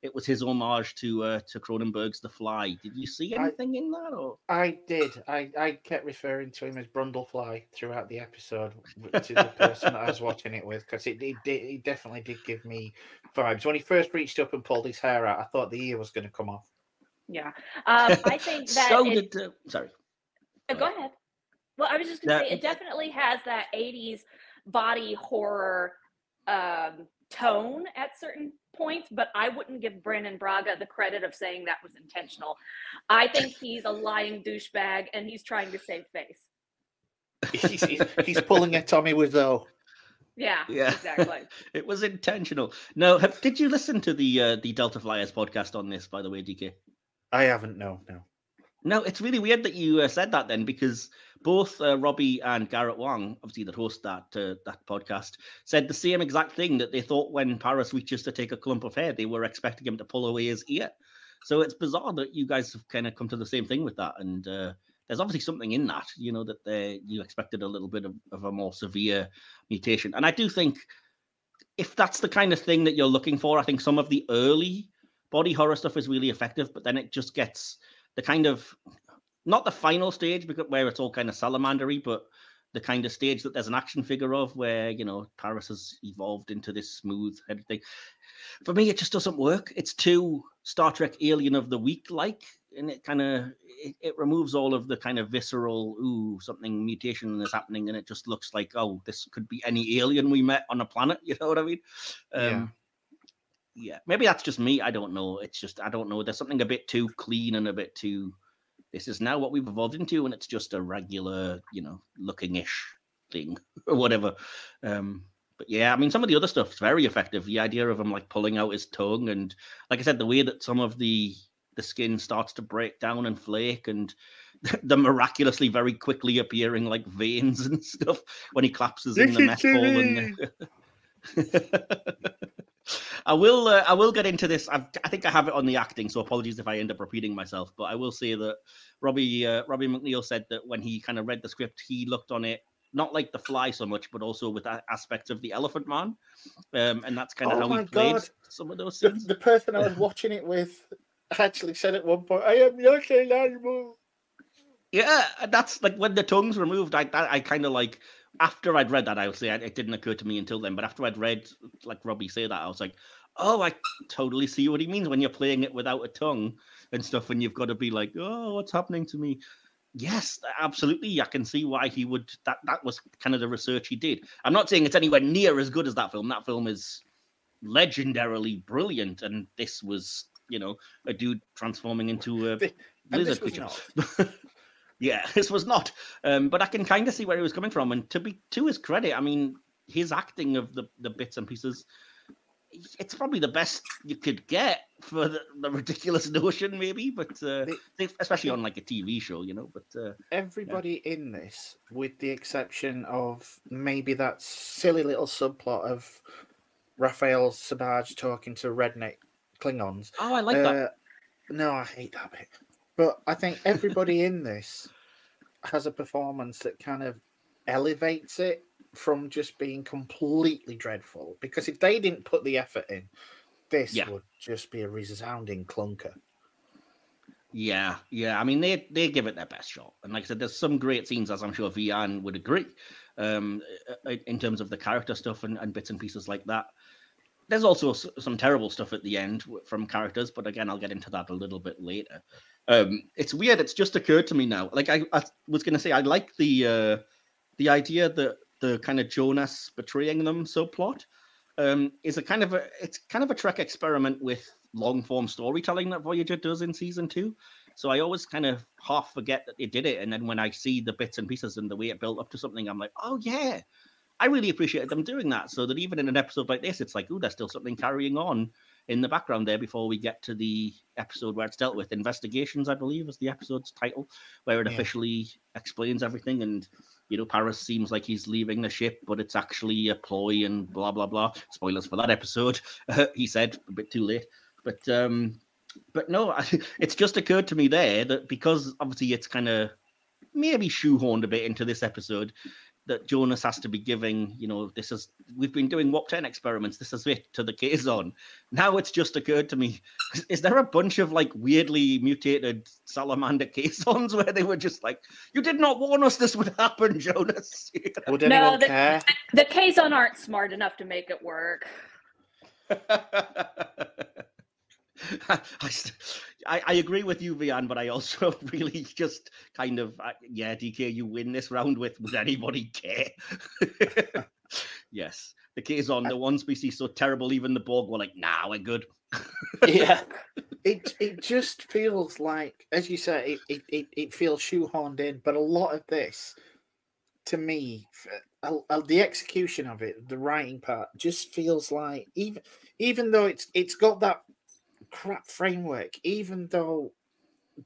it was his homage to Cronenberg's The Fly. Did you see anything in that? Or? I did. I kept referring to him as Brundlefly throughout the episode to the person that I was watching it with, because he definitely did give me vibes. When he first reached up and pulled his hair out, I thought the ear was going to come off. Yeah. I think that sorry. Go ahead. Well, I was just going to say, it definitely has that 80s body horror tone at certain points, but I wouldn't give Brandon Braga the credit of saying that was intentional. I think he's a lying douchebag and he's trying to save face. He's pulling a Tommy Wiseau. Yeah, exactly. It was intentional. No, did you listen to the Delta Flyers podcast on this, by the way, DK? I haven't. No. No, it's really weird that you said that then, because both Robbie and Garrett Wang, obviously that host that podcast, said the same exact thing, that they thought when Paris reaches to take a clump of hair, they were expecting him to pull away his ear. So it's bizarre that you guys have kind of come to the same thing with that. And there's obviously something in that, you know, that you expected a little bit of a more severe mutation. And I do think if that's the kind of thing that you're looking for, I think some of the early body horror stuff is really effective, but then it just gets the kind of, not the final stage because where it's all kind of salamandery, but the kind of stage that there's an action figure of where, you know, Paris has evolved into this smooth headed thing. For me, it just doesn't work. It's too Star Trek Alien of the Week like, and it kind of it removes all of the kind of visceral, something mutation is happening, and it just looks like, oh, this could be any alien we met on a planet. You know what I mean? Yeah, maybe that's just me. I don't know. It's just, I don't know. There's something a bit too clean and a bit too, this is now what we've evolved into, and it's just a regular, you know, looking-ish thing or whatever. But yeah, I mean, some of the other stuff is very effective. The idea of him like pulling out his tongue, and like I said, the way that some of the skin starts to break down and flake, and the miraculously very quickly appearing like veins and stuff when he collapses in the mess hall. I will get into this. I think I have it on the acting, so apologies if I end up repeating myself. But I will say that Robbie McNeil said that when he kind of read the script, he looked on it not like The Fly so much, but also with aspects of the Elephant Man, and that's kind of how he played some of those scenes. The person I was watching it with actually said at one point, "I am your animal." Yeah, that's like when the tongue's removed. I kind of like. After I'd read that, I would say it didn't occur to me until then. But after I'd read, like Robbie say that, I was like, oh, I totally see what he means when you're playing it without a tongue and stuff, and you've got to be like, oh, what's happening to me? Yes, absolutely. I can see why he would. That was kind of the research he did. I'm not saying it's anywhere near as good as that film. That film is legendarily brilliant, and this was, a dude transforming into a lizard creature. Yeah, this was not. But I can kind of see where he was coming from, and to his credit, I mean, his acting of the bits and pieces, it's probably the best you could get for the ridiculous notion, maybe, but especially on like a TV show, But everybody in this, with the exception of maybe that silly little subplot of Raphael Sabaj talking to redneck Klingons. Oh, I like that. No, I hate that bit. But I think everybody in this has a performance that kind of elevates it from just being completely dreadful. Because if they didn't put the effort in, this would just be a resounding clunker. Yeah. I mean, they give it their best shot, and like I said, there's some great scenes, as I'm sure Vean would agree, in terms of the character stuff and bits and pieces like that. There's also some terrible stuff at the end from characters, but again, I'll get into that a little bit later. It's weird. It's just occurred to me now. Like I was going to say, I like the idea that the kind of Jonas betraying them subplot is it's kind of a Trek experiment with long form storytelling that Voyager does in season 2. So I always kind of half forget that they did it, and then when I see the bits and pieces and the way it built up to something, I'm like, oh yeah. I really appreciated them doing that, so that even in an episode like this, it's like, ooh, there's still something carrying on in the background there before we get to the episode where it's dealt with. Investigations, I believe, is the episode's title, where it officially explains everything. And, Paris seems like he's leaving the ship, but it's actually a ploy and blah, blah, blah. Spoilers for that episode, he said, a bit too late. But no, it's just occurred to me there that because obviously it's kind of maybe shoehorned a bit into this episode, that Jonas has to be giving, we've been doing Warp 10 experiments, this is it, to the Kazon. Now it's just occurred to me, is there a bunch of like weirdly mutated salamander Kazons where they were just like, you did not warn us this would happen, Jonas? Would anyone care? The Kazon aren't smart enough to make it work. I agree with you, Vean, but I also really just kind of, DK, you win this round with, would anybody care? Yes, the Kazon, the one species so terrible, even the Borg were like, nah, we're good. Yeah, it just feels like, as you say, it feels shoehorned in, but a lot of this, to me, the execution of it, the writing part, just feels like, even though it's got that crap framework, even though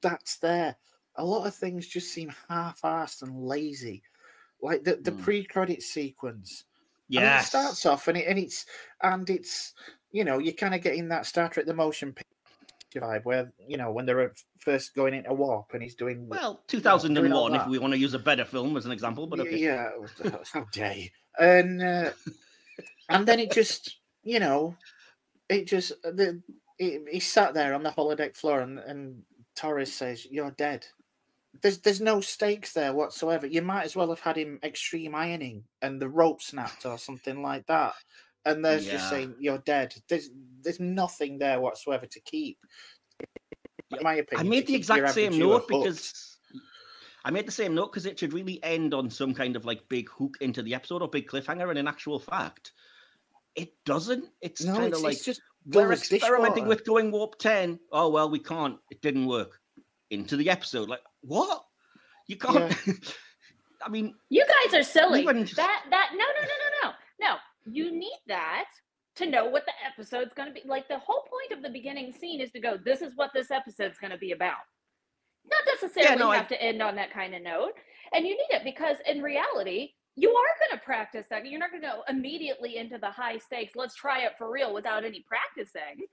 that's there, a lot of things just seem half-assed and lazy. Like the pre-credit sequence. Yeah, I mean, it starts off and it's you're kind of getting that Star Trek the Motion Picture vibe where when they're first going into warp and he's doing 2001 if we want to use a better film as an example, but okay. Yeah, how dare you? And then it just he sat there on the holodeck floor and Torres says, "You're dead." There's no stakes there whatsoever. You might as well have had him extreme ironing and the rope snapped or something like that. And there's just saying, "You're dead." There's nothing there whatsoever to keep. In my opinion, I made the exact same note because it should really end on some kind of like big hook into the episode or big cliffhanger. And in actual fact, it doesn't. It's kind of like, just we're experimenting with going warp 10. Oh, well, we can't. It didn't work. Into the episode. Like, what? You can't. Yeah. I mean, you guys are silly. No. You need that to know what the episode's going to be. Like, the whole point of the beginning scene is to go, this is what this episode's going to be about. Not necessarily have to end on that kind of note. And you need it because in reality, you are going to practice that. You're not going to go immediately into the high stakes. Let's try it for real without any practicing.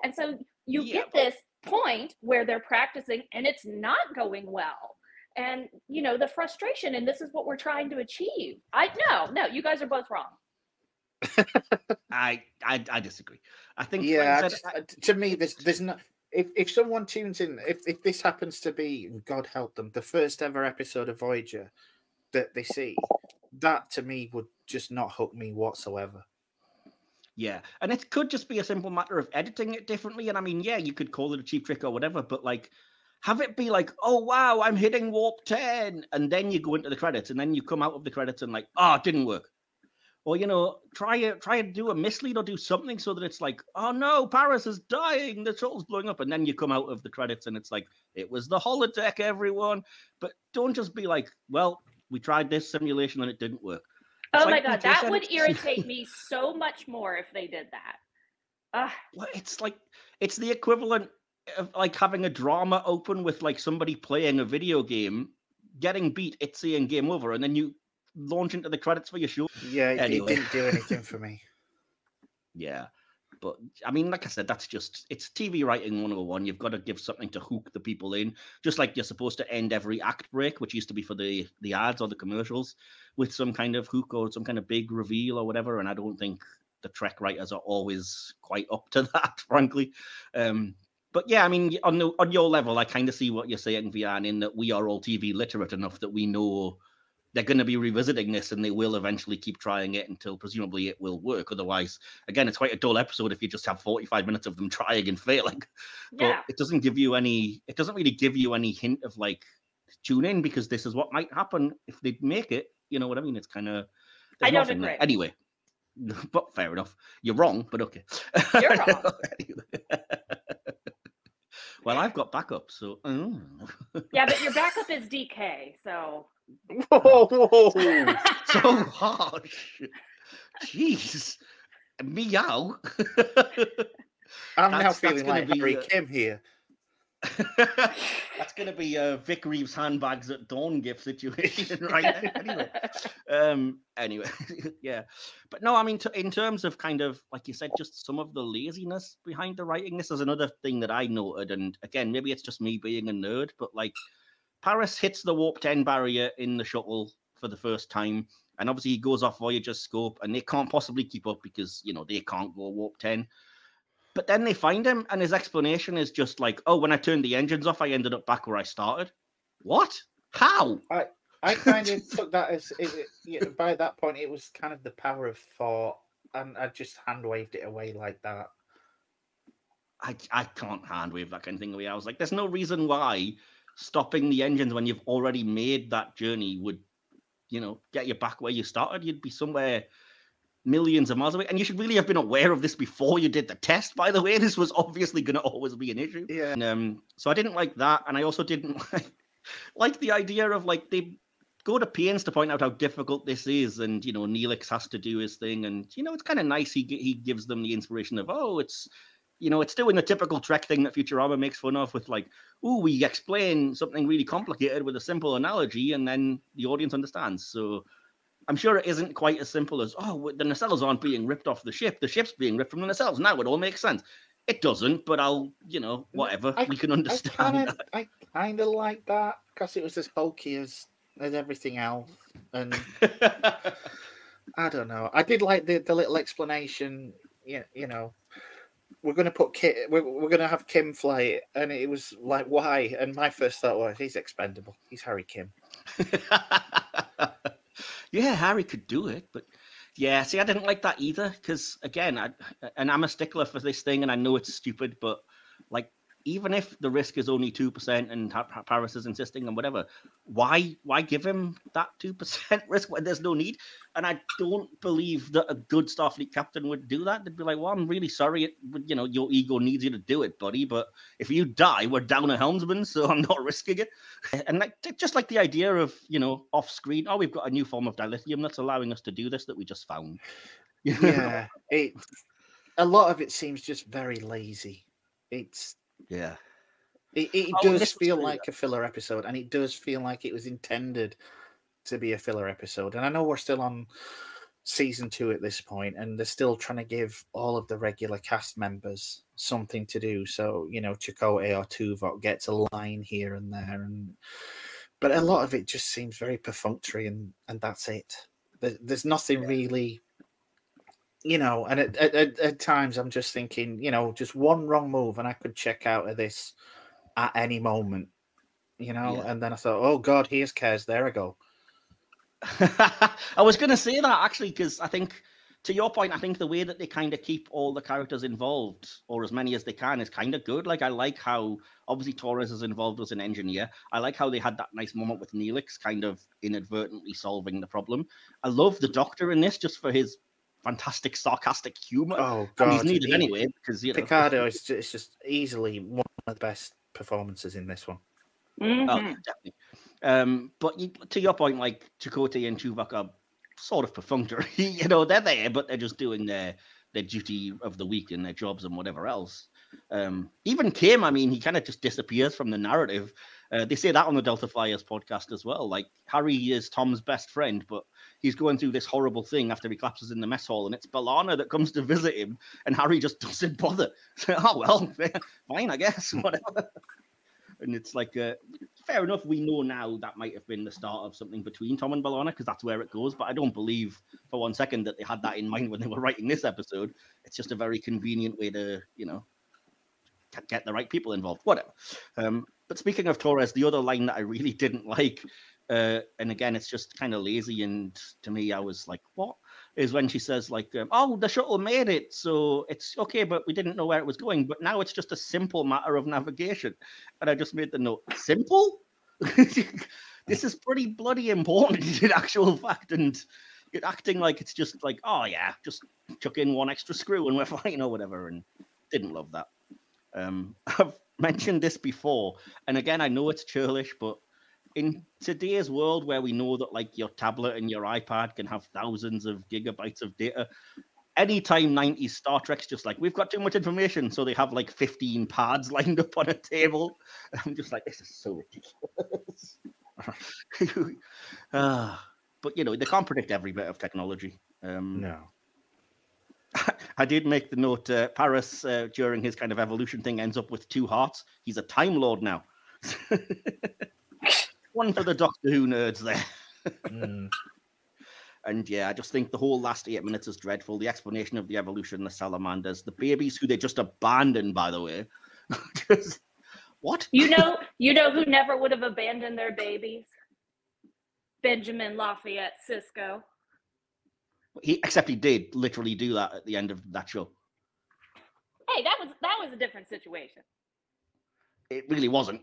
And so you get this point where they're practicing and it's not going well. And, the frustration, and this is what we're trying to achieve. No, you guys are both wrong. I disagree. I think, to me, there's no. If someone tunes in, if this happens to be, God help them, the first ever episode of Voyager that they see, that to me would just not hook me whatsoever. Yeah, and it could just be a simple matter of editing it differently. And I mean, you could call it a cheap trick or whatever, but like, have it be like, oh wow, I'm hitting warp 10, and then you go into the credits, and then you come out of the credits and like, oh, it didn't work. Or, you know, try to do a mislead or do something so that it's like, oh no, Paris is dying, the shuttle's blowing up, and then you come out of the credits and it's like, it was the holodeck, everyone. But don't just be like, well, we tried this simulation and it didn't work. It's Oh like my God, BJ that said, would irritate me so much more if they did that. Well, it's like, it's the equivalent of like having a drama open with like somebody playing a video game, getting beat, it's saying game over, and then you launch into the credits for your show. Yeah, Anyway. it didn't do anything for me. Yeah. But I mean, like I said, that's just, it's TV writing 101. You've got to give something to hook the people in, just like you're supposed to end every act break, which used to be for the ads or the commercials, with some kind of hook or some kind of big reveal or whatever. And I don't think the Trek writers are always quite up to that, frankly. But yeah, I mean, on your level, I kind of see what you're saying, Vean, in that we are all TV literate enough that we know they're going to be revisiting this and they will eventually keep trying it until presumably it will work. Otherwise, again, it's quite a dull episode if you just have 45 minutes of them trying and failing. Yeah. But it doesn't really give you any hint of like, tune in because this is what might happen if they make it. You know what I mean? It's kind of, I don't agree. Anyway, but fair enough. You're wrong, but okay. You're wrong. Well, I've got backup, so. Yeah, but your backup is DK, so. Whoa. So harsh. Jeez. Meow. I'm now feeling like Harry Kim here. That's going to be a Vic Reeves handbags at dawn gift situation, right? Anyway, yeah. But no, I mean, in terms of kind of, like you said, just some of the laziness behind the writing, this is another thing that I noted. And again, maybe it's just me being a nerd, but like Paris hits the warp 10 barrier in the shuttle for the first time. And obviously he goes off Voyager's scope and they can't possibly keep up because, you know, they can't go warp 10. But then they find him, and his explanation is just like, "Oh, when I turned the engines off, I ended up back where I started." What? How? I kind of took that as by that point it was kind of the power of thought, and I just hand waved it away like that. I can't hand wave that kind of thing away. I was like, "There's no reason why stopping the engines when you've already made that journey would, you know, get you back where you started. You'd be somewhere millions of miles away, and you should really have been aware of this before you did the test, by the way. This was obviously going to always be an issue. Yeah. And, so I didn't like that, and I also didn't like the idea of like they go to pains to point out how difficult this is, and you know Neelix has to do his thing, and you know it's kind of nice he gives them the inspiration of, oh, it's, you know, it's doing the typical Trek thing that Futurama makes fun of with like, oh, we explain something really complicated with a simple analogy and then the audience understands. So I'm sure it isn't quite as simple as, oh, the nacelles aren't being ripped off the ship. The ship's being ripped from the nacelles. Now it all makes sense. It doesn't, but I'll, you know, whatever. We can understand. I kind of like that because it was as hokey as everything else. And I don't know. I did like the little explanation, you know, we're going to put we're going to have Kim fly it. And it was like, why? And my first thought was, he's expendable. He's Harry Kim. Yeah, Harry could do it, but yeah, see, I didn't like that either because, again, I'm a stickler for this thing, and I know it's stupid, but like, even if the risk is only 2% and Paris is insisting and whatever, why give him that 2% risk when there's no need? And I don't believe that a good Starfleet captain would do that. They'd be like, well, I'm really sorry, you know, your ego needs you to do it, buddy, but if you die, we're down a helmsman, so I'm not risking it. And like, just like the idea of, you know, off screen, oh, we've got a new form of dilithium that's allowing us to do this that we just found. Yeah, a lot of it seems just very lazy. Yeah. It does feel like a filler episode, and it does feel like it was intended to be a filler episode. And I know we're still on season 2 at this point, and they're still trying to give all of the regular cast members something to do. So, you know, Chakotay or Tuvok gets a line here and there, but a lot of it just seems very perfunctory, and that's it. There's nothing really. You know, and at times I'm just thinking, you know, just one wrong move and I could check out of this at any moment, you know. Yeah. And then I thought, oh God, here's Kez. There I go. I was going to say that actually because I think to your point, I think the way that they kind of keep all the characters involved, or as many as they can, is kind of good. Like, I like how obviously Torres is involved as an engineer. I like how they had that nice moment with Neelix kind of inadvertently solving the problem. I love the Doctor in this just for his fantastic sarcastic humor. Oh And he's God, needed anyway because Picardo is just easily one of the best performances in this one. Mm-hmm. Oh, definitely. But to your point, like Chakotay and Tuvok are sort of perfunctory. They're there, but they're just doing their duty of the week and their jobs and whatever else. Even Kim, I mean, he kind of just disappears from the narrative. They say that on the Delta Flyers podcast as well. Like, Harry is Tom's best friend, but he's going through this horrible thing after he collapses in the mess hall, and it's B'Elanna that comes to visit him, and Harry just doesn't bother. Oh, well, fine, I guess, whatever. And it's like, fair enough, we know now that might have been the start of something between Tom and B'Elanna, because that's where it goes, but I don't believe for one second that they had that in mind when they were writing this episode. It's just a very convenient way to, get the right people involved, whatever. But speaking of Torres, the other line that I really didn't like, and again, it's just kind of lazy, and to me, I was like, what? Is when she says, like, oh, the shuttle made it, so it's okay, but we didn't know where it was going, but now it's just a simple matter of navigation. And I just made the note, simple? This is pretty bloody important in actual fact, and you're acting like it's just like, oh yeah, just chuck in one extra screw and we're fine or whatever, and didn't love that. I've mentioned this before, and again, I know it's churlish, but in today's world where we know that like your tablet and your iPad can have thousands of gigabytes of data, anytime 90s Star Trek's just like, we've got too much information, so they have like 15 pads lined up on a table. I'm just like, this is so ridiculous. But they can't predict every bit of technology. No. I did make the note, Paris, during his kind of evolution thing, ends up with 2 hearts. He's a Time Lord now. One for the Doctor Who nerds there. And yeah, I just think the whole last 8 minutes is dreadful. The explanation of the evolution, the salamanders, the babies who they just abandoned, by the way. Just, what? You know who never would have abandoned their babies? Benjamin Lafayette Sisko. Except he did literally do that at the end of that show. Hey, that was a different situation. It really wasn't.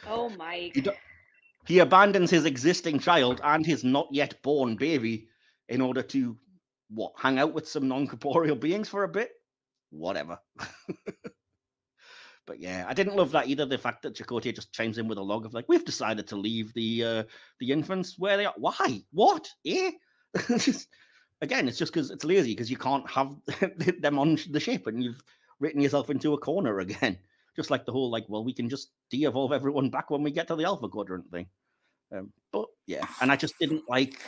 Oh, Mike. He abandons his existing child and his not yet born baby in order to, hang out with some non-corporeal beings for a bit? Whatever. But yeah, I didn't love that either. The fact that Chakotay just chimes in with a log of like, we've decided to leave the infants where they are. Why? What? Again, it's just because it's lazy, because you can't have them on the ship and you've written yourself into a corner again. Just like the whole, like, well, we can just de-evolve everyone back when we get to the Alpha Quadrant thing. But yeah, and I just didn't like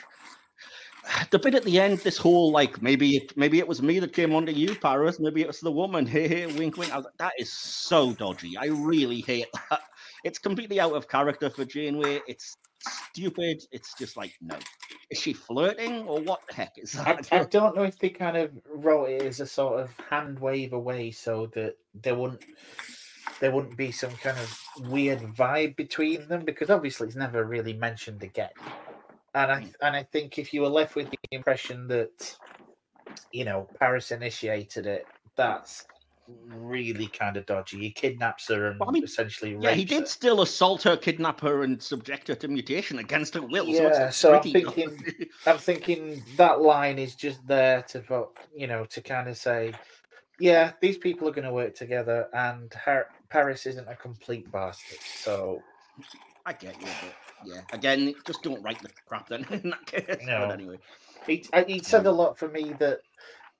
the bit at the end, this whole, like, maybe it was me that came onto you, Paris. Maybe it was the woman. Hey, wink, wink. I was like, that is so dodgy. I really hate that. It's completely out of character for Janeway. It's stupid. It's just like, no. Is she flirting or what the heck is that? I don't know if they kind of wrote it as a sort of hand wave away so that there wouldn't be some kind of weird vibe between them, because obviously it's never really mentioned again. And I think if you were left with the impression that, Paris initiated it, that's really kind of dodgy. He kidnaps her and essentially rapes her. He did still assault her, kidnap her, and subject her to mutation against her will. Yeah, so I'm thinking that line is just there to, to kind of say, yeah, these people are going to work together, and Paris isn't a complete bastard. So I get you, but yeah, again, just don't write the crap then in that case. No. But anyway, he said a lot for me that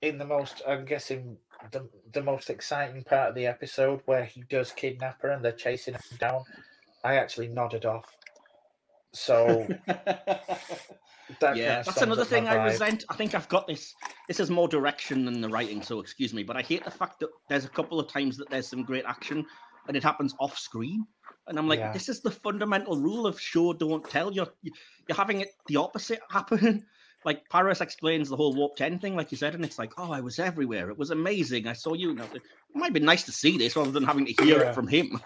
in the most, I'm guessing, the most exciting part of the episode where he does kidnap her and they're chasing him down, I actually nodded off. So that's another thing I resent. I think I've got this. This is more direction than the writing, so excuse me. But I hate the fact that there's a couple of times that there's some great action and it happens off screen. And I'm like, This is the fundamental rule of show, don't tell. You're having it the opposite happen. Like Paris explains the whole Warp 10 thing, like you said, and it's like, oh, I was everywhere. It was amazing. I saw you. It might be nice to see this rather than having to hear it from him.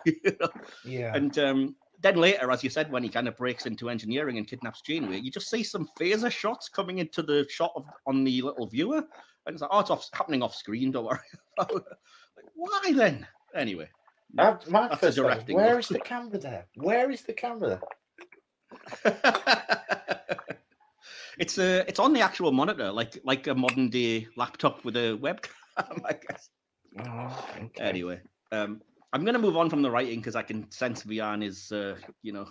Yeah. And then later, as you said, when he kind of breaks into engineering and kidnaps Janeway, you just see some phaser shots coming into the shot on the little viewer. And it's like, oh, it's happening off screen, don't worry about it. Like, why then? Anyway. My That's first a thought, directing where look. is the camera there? Where is the camera there? It's on the actual monitor, like a modern day laptop with a webcam, I guess. Oh, okay. Anyway, I'm going to move on from the writing because I can sense Vean is,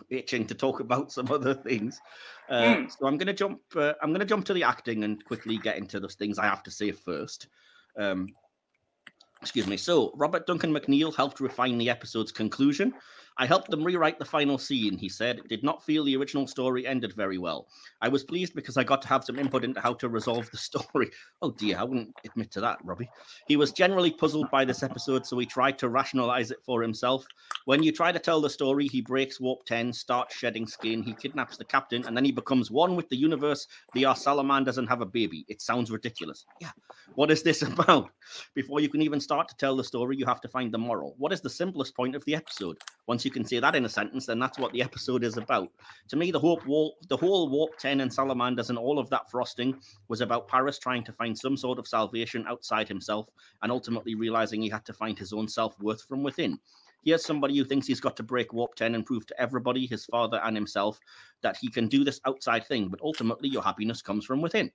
itching to talk about some other things. So I'm going to jump. I'm going to jump to the acting and quickly get into those things I have to say first. Excuse me. So Robert Duncan McNeill helped refine the episode's conclusion. I helped them rewrite the final scene, he said. Did not feel the original story ended very well. I was pleased because I got to have some input into how to resolve the story. Oh dear, I wouldn't admit to that, Robbie. He was generally puzzled by this episode, so he tried to rationalize it for himself. When you try to tell the story, he breaks Warp 10, starts shedding skin, he kidnaps the captain, and then he becomes one with the universe. They are salamanders and have a baby. It sounds ridiculous. Yeah. What is this about? Before you can even start to tell the story, you have to find the moral. What is the simplest point of the episode? Once you can say that in a sentence, then that's what the episode is about. To me, the whole Warp 10 and salamanders and all of that frosting was about Paris trying to find some sort of salvation outside himself and ultimately realizing he had to find his own self-worth from within. Here's somebody who thinks he's got to break Warp 10 and prove to everybody, his father and himself, that he can do this outside thing, but ultimately your happiness comes from within.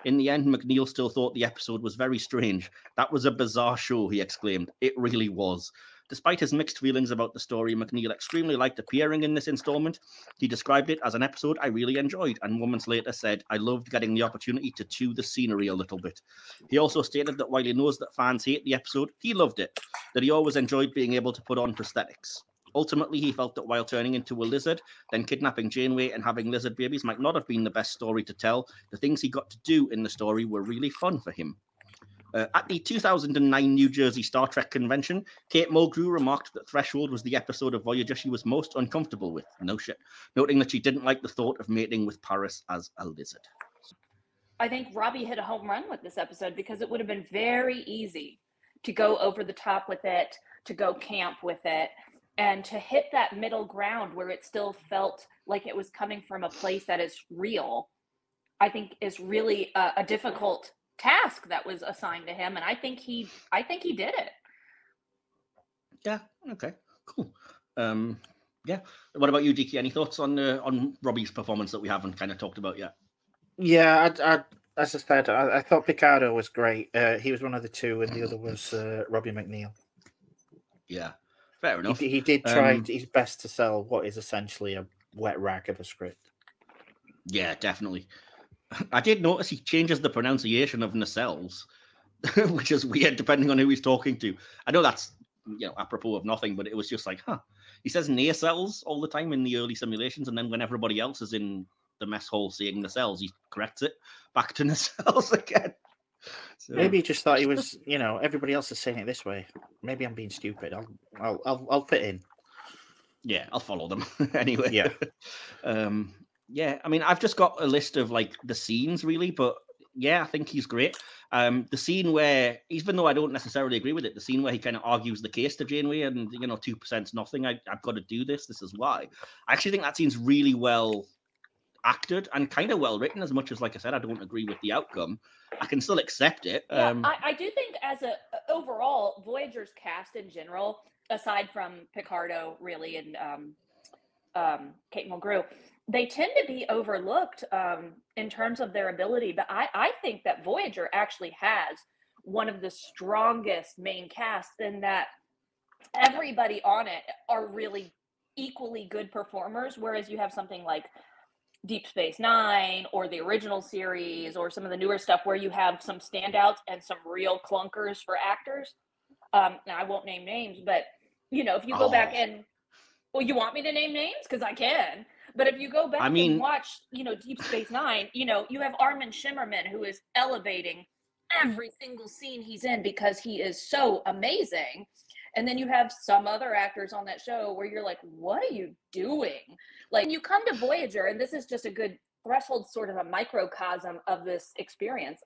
In the end, McNeill still thought the episode was very strange. That was a bizarre show, he exclaimed. It really was. Despite his mixed feelings about the story, McNeill extremely liked appearing in this installment. He described it as an episode I really enjoyed, and moments later said, I loved getting the opportunity to chew the scenery a little bit. He also stated that while he knows that fans hate the episode, he loved it, that he always enjoyed being able to put on prosthetics. Ultimately, he felt that while turning into a lizard, then kidnapping Janeway and having lizard babies might not have been the best story to tell, the things he got to do in the story were really fun for him. At the 2009 New Jersey Star Trek convention, Kate Mulgrew remarked that Threshold was the episode of Voyager she was most uncomfortable with. No shit. Noting that she didn't like the thought of mating with Paris as a lizard. I think Robbie hit a home run with this episode because it would have been very easy to go over the top with it, to go camp with it, and to hit that middle ground where it still felt like it was coming from a place that is real. I think is really a difficult task that was assigned to him, and I think he did it. Yeah. Okay. Cool. Yeah. What about you, Diki? Any thoughts on Robbie's performance that we haven't kind of talked about yet? Yeah, I as I said, I thought Picardo was great. He was one of the two, and the other was Robbie McNeill. Yeah. Fair enough. He did try his best to sell what is essentially a wet rag of a script. Yeah, definitely. I did notice he changes the pronunciation of nacelles, which is weird depending on who he's talking to. I know that's apropos of nothing, but it was just like, he says nacelles all the time in the early simulations, and then when everybody else is in the mess hall saying nacelles, he corrects it back to nacelles again. So, maybe he just thought he was, everybody else is saying it this way. Maybe I'm being stupid. I'll fit in. Yeah, I'll follow them anyway. Yeah. Yeah, I mean, I've just got a list of like the scenes really, but yeah, I think he's great. The scene where, even though I don't necessarily agree with it, the scene where he kind of argues the case to Janeway and 2%'s nothing. I've got to do this. This is why. I actually think that scene's really well acted and kind of well written. As much as, like I said, I don't agree with the outcome, I can still accept it. Yeah, I do think as a overall Voyager's cast in general, aside from Picardo really and Kate Mulgrew, they tend to be overlooked in terms of their ability. But I think that Voyager actually has one of the strongest main casts in that everybody on it are really equally good performers, whereas you have something like Deep Space Nine or the original series or some of the newer stuff where you have some standouts and some real clunkers for actors. Now, I won't name names, but, if you go back and, well, you want me to name names? Because I can. But if you go back and watch, Deep Space Nine, you have Armin Shimmerman, who is elevating every single scene he's in because he is so amazing. And then you have some other actors on that show where you're like, what are you doing? Like, you come to Voyager, and this is just a good threshold, sort of a microcosm of this experience,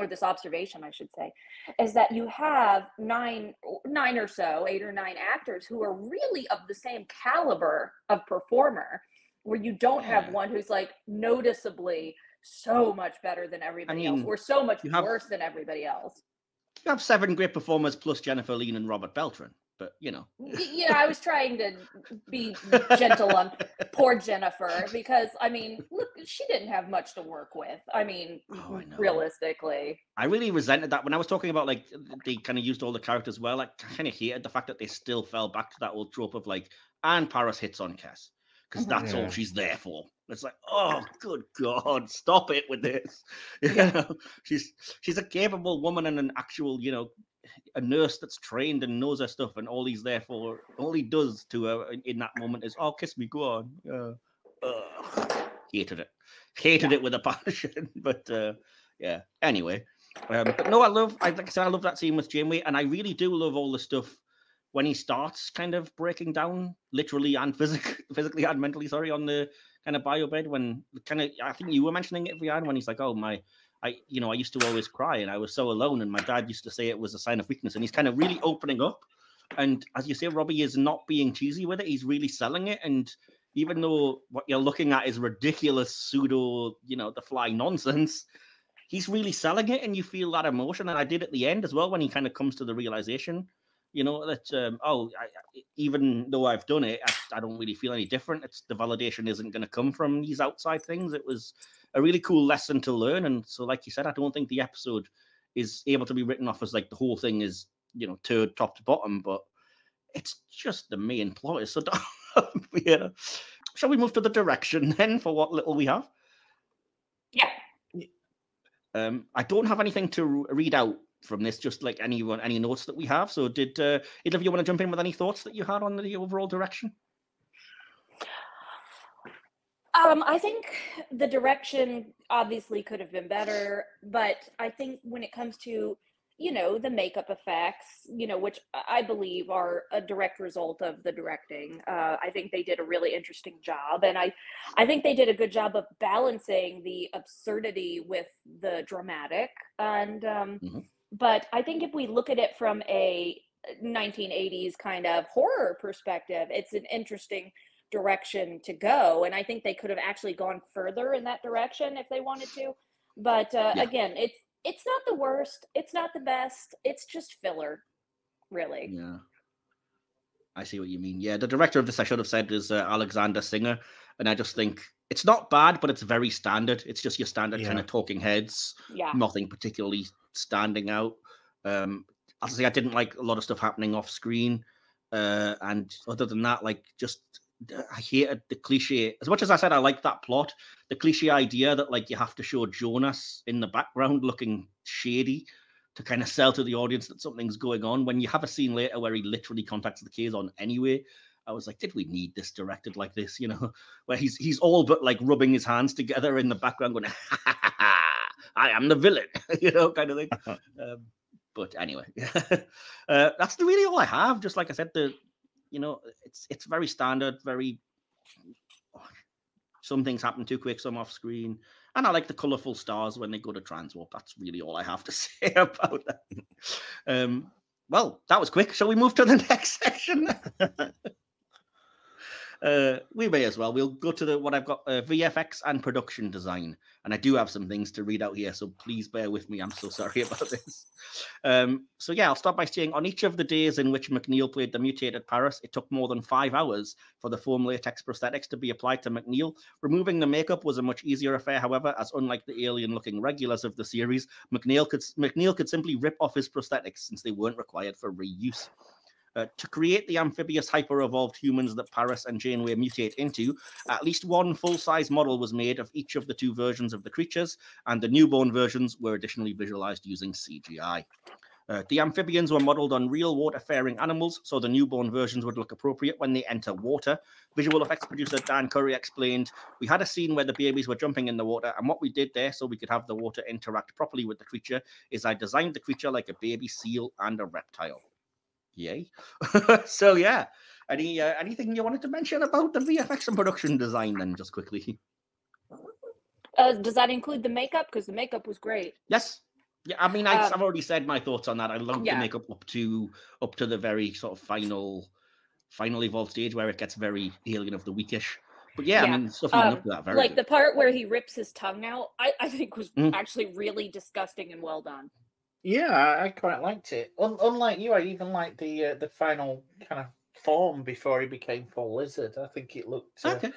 or this observation, I should say, is that you have 9 8 or 9 actors who are really of the same caliber of performer, where you don't have one who's like noticeably so much better than everybody else, or so much worse than everybody else. You have 7 great performers plus Jennifer Lean and Robert Beltran, but you know. Yeah, I was trying to be gentle on poor Jennifer, because I mean, look, she didn't have much to work with. I mean, realistically. I really resented that when I was talking about like they kind of used all the characters well. I kind of hated the fact that they still fell back to that old trope of like, and Paris hits on Kes because that's all she's there for. It's like, oh, good God, stop it with this. You know, she's a capable woman and an actual, you know, a nurse that's trained and knows her stuff, and all he does to her in that moment is, oh, kiss me, go on. Hated it with a passion. But yeah, anyway. But no, like I said, I love that scene with Janeway, and I really do love all the stuff when he starts kind of breaking down, literally and physically and mentally, on the kind of bio bed, when kind of, I think you were mentioning it, Vean, when he's like, oh, I used to always cry and I was so alone, and my dad used to say it was a sign of weakness, and he's kind of really opening up. And as you say, Robbie is not being cheesy with it. He's really selling it. And even though what you're looking at is ridiculous pseudo, you know, the fly nonsense, he's really selling it, and you feel that emotion. And I did at the end as well, when he kind of comes to the realization, you know, that, even though I've done it, I don't really feel any different. It's the validation isn't going to come from these outside things. It was a really cool lesson to learn. And so, like you said, I don't think the episode is able to be written off as like the whole thing is, you know, turd top to bottom, but it's just the main plot is so dumb. Yeah. Shall we move to the direction then for what little we have? Yeah. I don't have anything to read out from this, just like any notes that we have. So did either of you want to jump in with any thoughts that you had on the overall direction? I think the direction obviously could have been better, but I think when it comes to, you know, the makeup effects, you know, which I believe are a direct result of the directing, I think they did a really interesting job. And I think they did a good job of balancing the absurdity with the dramatic. And but I think if we look at it from a 1980s kind of horror perspective, it's an interesting direction to go, and I think they could have actually gone further in that direction if they wanted to. But again, it's not the worst, it's not the best, it's just filler, really. Yeah, I see what you mean. Yeah, the director of this, I should have said, is Alexander Singer, and I just think it's not bad, but it's very standard. It's just your standard kind of talking heads. Nothing particularly standing out. I'll say I didn't like a lot of stuff happening off screen, and other than that, like, just I hated the cliche. As much as I said I like that plot, the cliche idea that like you have to show Jonas in the background looking shady to kind of sell to the audience that something's going on, when you have a scene later where he literally contacts the Kazon anyway. I was like, did we need this directed like this? You know, where he's all but like rubbing his hands together in the background going, ha, ha, ha, ha, I am the villain, you know, kind of thing. But anyway, that's really all I have. Just like I said, you know, it's very standard, very, some things happen too quick, some off screen. And I like the colorful stars when they go to transwarp. That's really all I have to say about that. Well, that was quick. Shall we move to the next section? We may as well. We'll go to what I've got, VFX and production design. And I do have some things to read out here, so please bear with me. I'm so sorry about this. So yeah, I'll start by saying on each of the days in which McNeil played the mutated Paris, it took more than 5 hours for the foam latex prosthetics to be applied to McNeil. Removing the makeup was a much easier affair, however, as unlike the alien-looking regulars of the series, McNeil could simply rip off his prosthetics since they weren't required for reuse. To create the amphibious hyper-evolved humans that Paris and Janeway mutate into, at least one full-size model was made of each of the 2 versions of the creatures, and the newborn versions were additionally visualized using CGI. The amphibians were modeled on real water-faring animals, so the newborn versions would look appropriate when they enter water. Visual effects producer Dan Curry explained, "We had a scene where the babies were jumping in the water, and what we did there so we could have the water interact properly with the creature is I designed the creature like a baby seal and a reptile." Yay. So yeah, anything you wanted to mention about the VFX and production design then, just quickly? Does that include the makeup? Because the makeup was great. Yes. Yeah, I mean, I've already said my thoughts on that. I love the makeup up to the very sort of final evolved stage where it gets very Alien of the Weekish. But yeah, I mean, stuff leading up to that, very like good. the part where he rips his tongue out, I think was actually really disgusting and well done. Yeah, I quite liked it. Unlike you, I even liked the final kind of form before he became full lizard. I think it looked okay.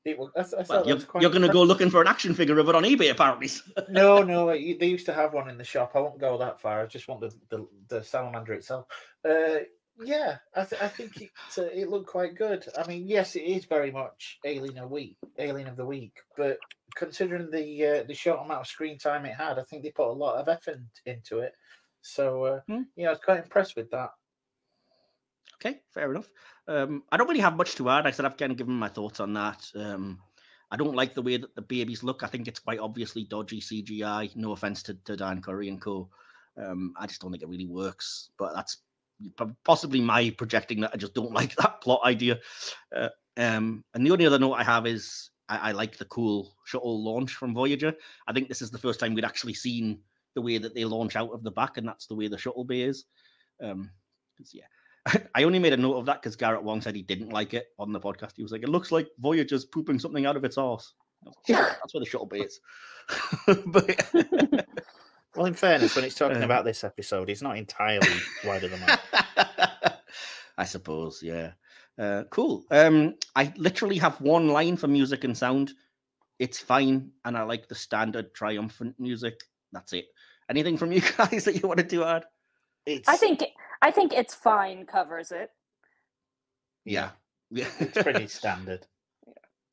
You're going to go looking for an action figure of it on eBay, apparently. No, they used to have one in the shop. I won't go that far. I just want the salamander itself. Yeah, I think it looked quite good. I mean, yes, it is very much Alien of the Week, but considering the short amount of screen time it had, I think they put a lot of effort into it. So, I was quite impressed with that. Okay, fair enough. I don't really have much to add. Like I said, I've kind of given my thoughts on that. I don't like the way that the babies look. I think it's quite obviously dodgy CGI. No offense to Dan Curry and co. I just don't think it really works. But that's possibly my projecting that I just don't like that plot idea. And the only other note I have is I like the cool shuttle launch from Voyager. I think this is the first time we'd actually seen the way that they launch out of the back, and that's the way the shuttle bay is. I only made a note of that because Garrett Wong said he didn't like it on the podcast. He was like, it looks like Voyager's pooping something out of its arse. That's where the shuttle bay is. Well, in fairness, when it's talking about this episode, it's not entirely wide of the mark. I suppose, yeah. Cool. I literally have one line for music and sound. It's fine, and I like the standard triumphant music. That's it. Anything from you guys that you wanted to add? I think It's Fine covers it. Yeah. It's pretty standard.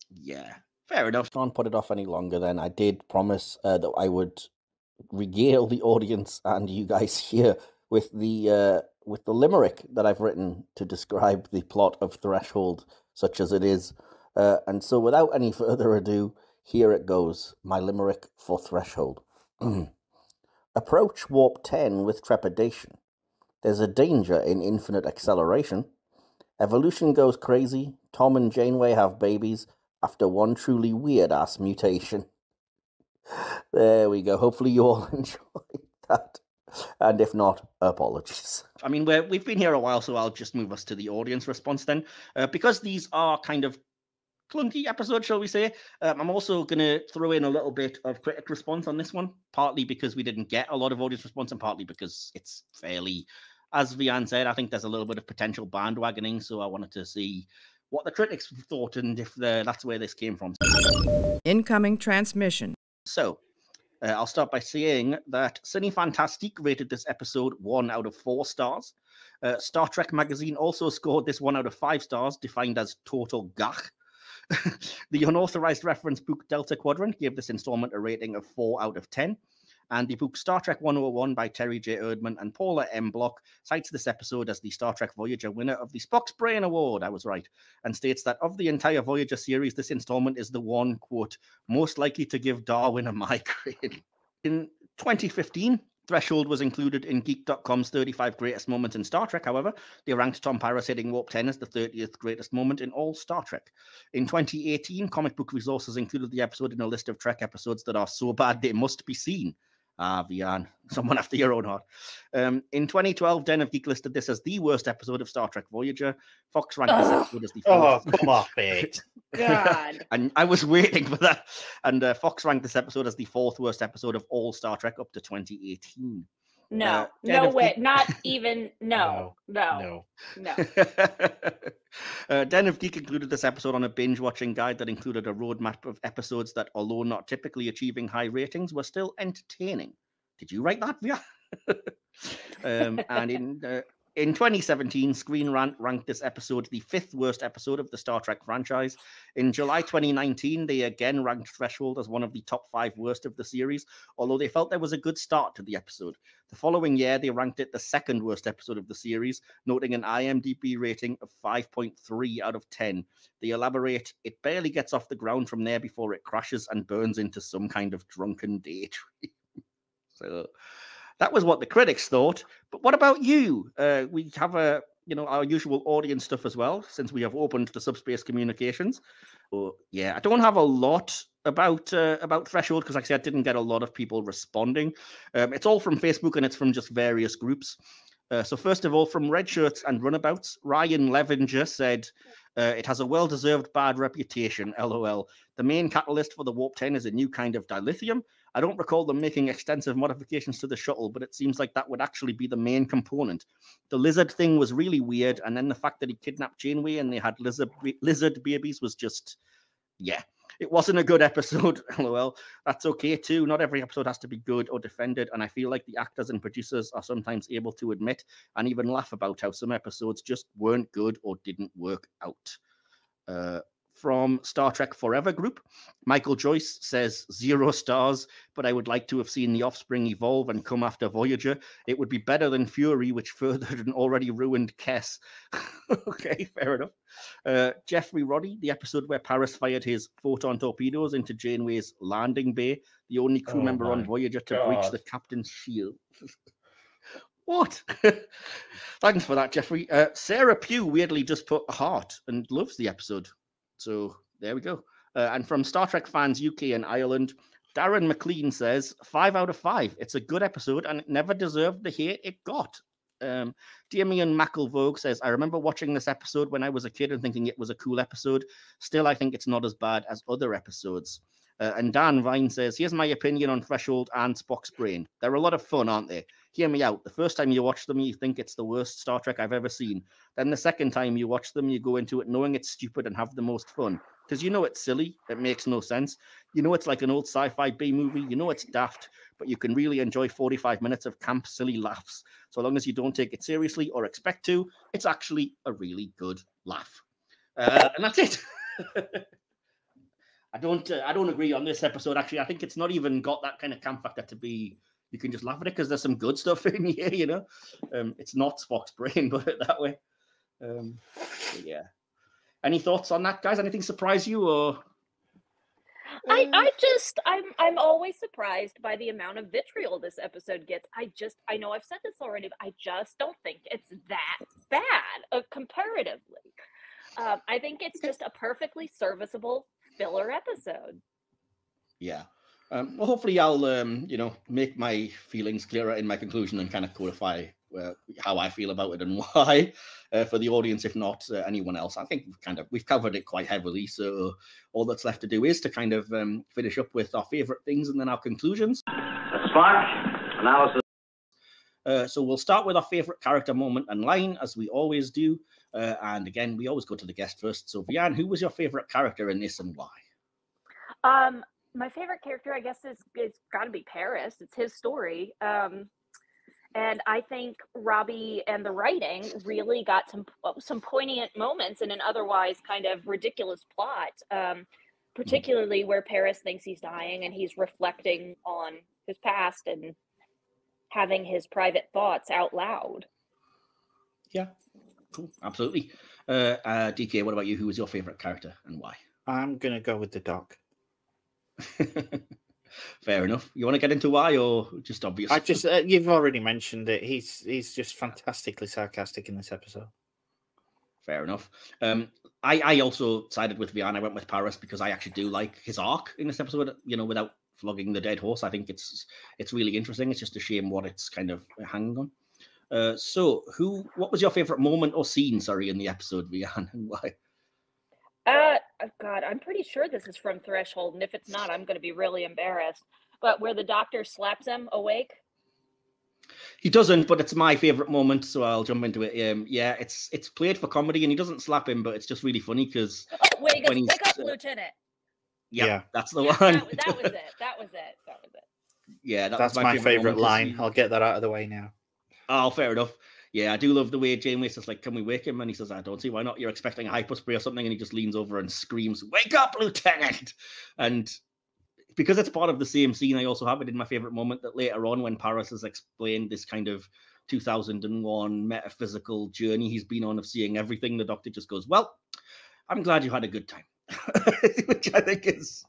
Yeah. Fair enough. Can't put it off any longer then. I did promise that I would regale the audience and you guys here with the limerick that I've written to describe the plot of Threshold, such as it is. And so without any further ado, here it goes. My limerick for Threshold. Approach warp 10 with trepidation. There's a danger in infinite acceleration. Evolution goes crazy. Tom and Janeway have babies after one truly weird-ass mutation. There we go. Hopefully you all enjoyed that. And if not, apologies. I mean, we've been here a while, so I'll just move us to the audience response then. Because these are kind of clunky episodes, shall we say, I'm also going to throw in a little bit of critic response on this one, partly because we didn't get a lot of audience response and partly because it's fairly... As Vean said, I think there's a little bit of potential bandwagoning, so I wanted to see what the critics thought and if that's where this came from. Incoming transmission. So, I'll start by saying that Cine Fantastique rated this episode 1 out of 4 stars. Star Trek magazine also scored this 1 out of 5 stars, defined as total gach. The unauthorized reference book Delta Quadrant gave this installment a rating of 4 out of 10. And the book Star Trek 101 by Terry J. Erdman and Paula M. Block cites this episode as the Star Trek Voyager winner of the Spock's Brain Award, I was right, and states that of the entire Voyager series, this installment is the one, quote, most likely to give Darwin a migraine. In 2015, Threshold was included in Geek.com's 35 greatest moments in Star Trek. However, they ranked Tom Paris hitting Warp 10 as the 30th greatest moment in all Star Trek. In 2018, Comic Book Resources included the episode in a list of Trek episodes that are so bad they must be seen. Vean, someone after your own heart. In 2012, Den of Geek listed this as the worst episode of Star Trek Voyager. Fox ranked this episode as the fourth. Oh, come off it. God. And I was waiting for that. And Fox ranked this episode as the 4th worst episode of all Star Trek up to 2018. No way. Not even. No. No. Den of Geek included this episode on a binge-watching guide that included a roadmap of episodes that, although not typically achieving high ratings, were still entertaining. Did you write that, Via? And in 2017, Screen Rant ranked this episode the 5th worst episode of the Star Trek franchise. In July 2019, they again ranked Threshold as one of the top 5 worst of the series, although they felt there was a good start to the episode. The following year, they ranked it the 2nd worst episode of the series, noting an IMDb rating of 5.3 out of 10. They elaborate, it barely gets off the ground from there before it crashes and burns into some kind of drunken daydream. So... that was what the critics thought. But what about you? We have our usual audience stuff as well, since we have opened the subspace communications. So, yeah, I don't have a lot about Threshold, because like I said, I didn't get a lot of people responding. It's all from Facebook and it's from just various groups. So first of all, from Red Shirts and Runabouts, Ryan Levenger said, it has a well-deserved bad reputation, LOL. The main catalyst for the Warp 10 is a new kind of dilithium. I don't recall them making extensive modifications to the shuttle, but it seems like that would actually be the main component. The lizard thing was really weird, and then the fact that he kidnapped Janeway and they had lizard babies was just, yeah. It wasn't a good episode, lol. That's okay too. Not every episode has to be good or defended, and I feel like the actors and producers are sometimes able to admit and even laugh about how some episodes just weren't good or didn't work out. From Star Trek Forever group, Michael Joyce says 0 stars, but I would like to have seen the Offspring evolve and come after Voyager. It would be better than Fury, which furthered an already ruined Kess. Okay, fair enough. Jeffrey Roddy, the episode where Paris fired his photon torpedoes into Janeway's landing bay, the only crew member on Voyager to breach the captain's shield. What? Thanks for that, Jeffrey. Sarah Pugh weirdly just put a heart and loves the episode. So there we go. And from Star Trek fans UK and Ireland, Darren McLean says 5 out of 5. It's a good episode and it never deserved the hate it got. Damien McElvogue says, I remember watching this episode when I was a kid and thinking it was a cool episode. Still, I think it's not as bad as other episodes. And Dan Vine says, here's my opinion on Threshold and Spock's Brain. They're a lot of fun, aren't they? Hear me out. The first time you watch them, you think it's the worst Star Trek I've ever seen. Then the second time you watch them, you go into it knowing it's stupid and have the most fun. Because you know it's silly. It makes no sense. You know it's like an old sci-fi B movie. You know it's daft, but you can really enjoy 45 minutes of camp silly laughs. So long as you don't take it seriously or expect to, it's actually a really good laugh. And that's it. I don't agree on this episode, actually. I think it's not even got that kind of camp factor to be, you can just laugh at it because there's some good stuff in here, you know? It's not Spock's Brain, but it that way. Yeah. Any thoughts on that, guys? Anything surprise you or? I'm always surprised by the amount of vitriol this episode gets. I know I've said this already, but I just don't think it's that bad comparatively. I think it's just a perfectly serviceable filler episode. Yeah. Well, hopefully I'll, make my feelings clearer in my conclusion and kind of codify how I feel about it and why for the audience, if not anyone else. I think we've covered it quite heavily. So all that's left to do is to kind of finish up with our favorite things and then our conclusions. Spock analysis. So we'll start with our favorite character moment and line, as we always do. And again, we always go to the guest first. So Vean, who was your favorite character in this and why? My favorite character, I guess, is got to be Paris. It's his story. And I think Robbie and the writing really got some poignant moments in an otherwise kind of ridiculous plot, particularly where Paris thinks he's dying and he's reflecting on his past and having his private thoughts out loud. Yeah, cool. Absolutely. DK, what about you? Who was your favorite character and why? I'm going to go with the dog. Fair enough. You want to get into why or just obvious? You've already mentioned it. He's just fantastically sarcastic in this episode. Fair enough. I also sided with Vean. I went with Paris because I actually do like his arc in this episode, without flogging the dead horse. I think it's really interesting. It's just a shame what it's kind of hanging on. So what was your favorite moment or scene, in the episode, Vean, and why? God, I'm pretty sure this is from Threshold, and if it's not, I'm going to be really embarrassed. But where the doctor slaps him awake? He doesn't, but it's my favorite moment, so I'll jump into it. Yeah, it's played for comedy, and he doesn't slap him, but it's just really funny because when he goes, "Pick up, Lieutenant." Yeah, that's the one. That was it. Yeah, that's my favorite line. I'll get that out of the way now. Oh, fair enough. Yeah, I do love the way Janeway says, can we wake him? And he says, I don't see why not. You're expecting a hyperspray or something. And he just leans over and screams, wake up, Lieutenant! And because it's part of the same scene, I also have it in my favorite moment that later on when Paris has explained this kind of 2001 metaphysical journey he's been on of seeing everything, the doctor just goes, well, I'm glad you had a good time. Which I think is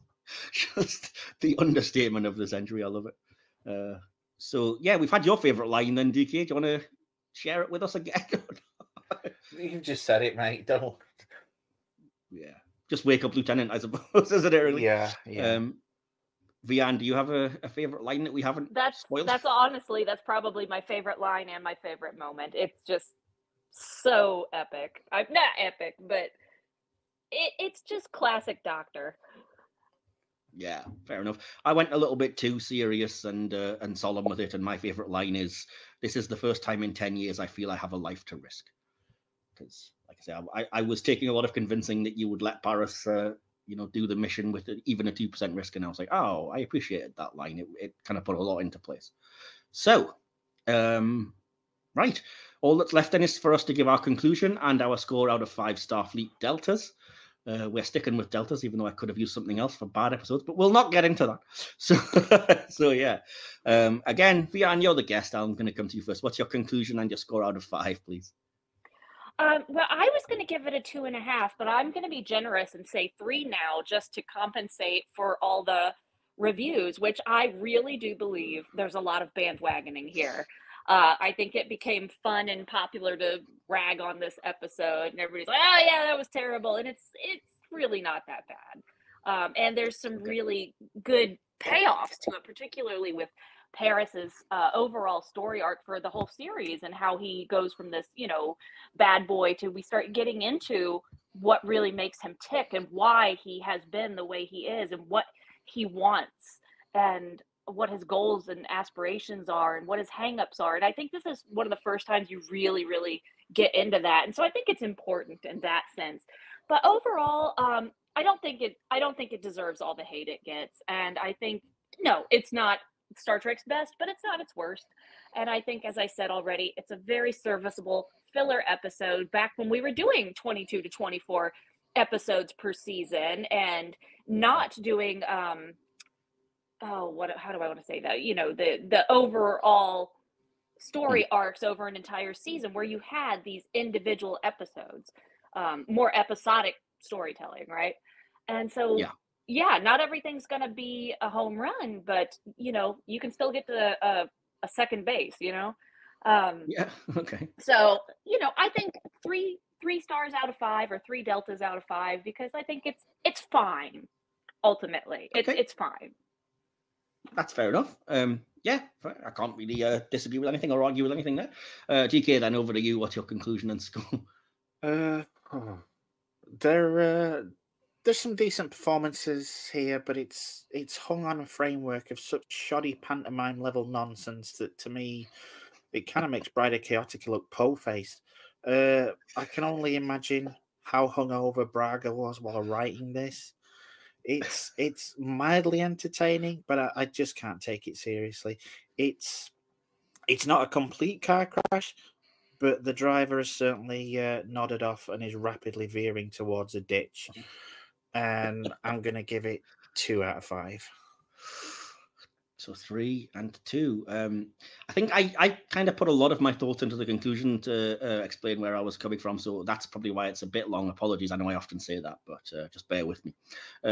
just the understatement of the century. I love it. So, yeah, we've had your favorite line then, DK. Do you want to share it with us again? You just said it, mate. Don't. Yeah. just wake up, Lieutenant, I suppose, isn't it really? Yeah. Vean, do you have a favorite line that we haven't spoiled? That's honestly, that's probably my favorite line and my favorite moment. It's just so epic. I'm not epic, but it's just classic Doctor. Yeah, fair enough. I went a little bit too serious and solemn with it, and my favorite line is, "This is the first time in 10 years I feel I have a life to risk." Because, like I say, I was taking a lot of convincing that you would let Paris, do the mission with even a 2% risk, and I was like, oh, I appreciated that line. It kind of put a lot into place. So, right, all that's left then is for us to give our conclusion and our score out of 5 Starfleet Deltas. We're sticking with Deltas, even though I could have used something else for bad episodes, but we'll not get into that. So yeah. Again, Vean, you're the guest. I'm going to come to you first. What's your conclusion and your score out of 5, please? Well, I was going to give it a 2.5, but I'm going to be generous and say 3 now, just to compensate for all the reviews, which I really do believe there's a lot of bandwagoning here. I think it became fun and popular to rag on this episode, and everybody's like, "Oh yeah, that was terrible," and it's really not that bad. And there's some really good payoffs to it, particularly with Paris's overall story arc for the whole series, and how he goes from this, bad boy to we start getting into what really makes him tick and why he has been the way he is and what he wants and what his goals and aspirations are and what his hangups are. And I think this is one of the first times you really, really get into that. And so I think it's important in that sense. But overall, I don't think it deserves all the hate it gets. And I think, no, it's not Star Trek's best, but it's not its worst. And I think, as I said already, it's a very serviceable filler episode back when we were doing 22 to 24 episodes per season and not doing how do I want to say that? The overall story arcs over an entire season where you had these individual episodes, more episodic storytelling, right? And so, yeah, not everything's going to be a home run, but, you can still get to a second base, Yeah, okay. So, I think three stars out of 5 or 3 deltas out of 5, because I think it's fine. Ultimately, it's fine. That's fair enough. Yeah, I can't really disagree with anything or argue with anything there. GK, then over to you. What's your conclusion and score? There's some decent performances here, but it's hung on a framework of such shoddy pantomime level nonsense that, to me, it kind of makes Bride of Chaotica look po-faced. I can only imagine how hungover Braga was while writing this. It's mildly entertaining, but I just can't take it seriously. It's not a complete car crash, but the driver has certainly nodded off and is rapidly veering towards a ditch. And I'm going to give it 2 out of 5. So 3 and 2. I think I kind of put a lot of my thoughts into the conclusion to explain where I was coming from. So that's probably why it's a bit long. Apologies. I know I often say that, but just bear with me.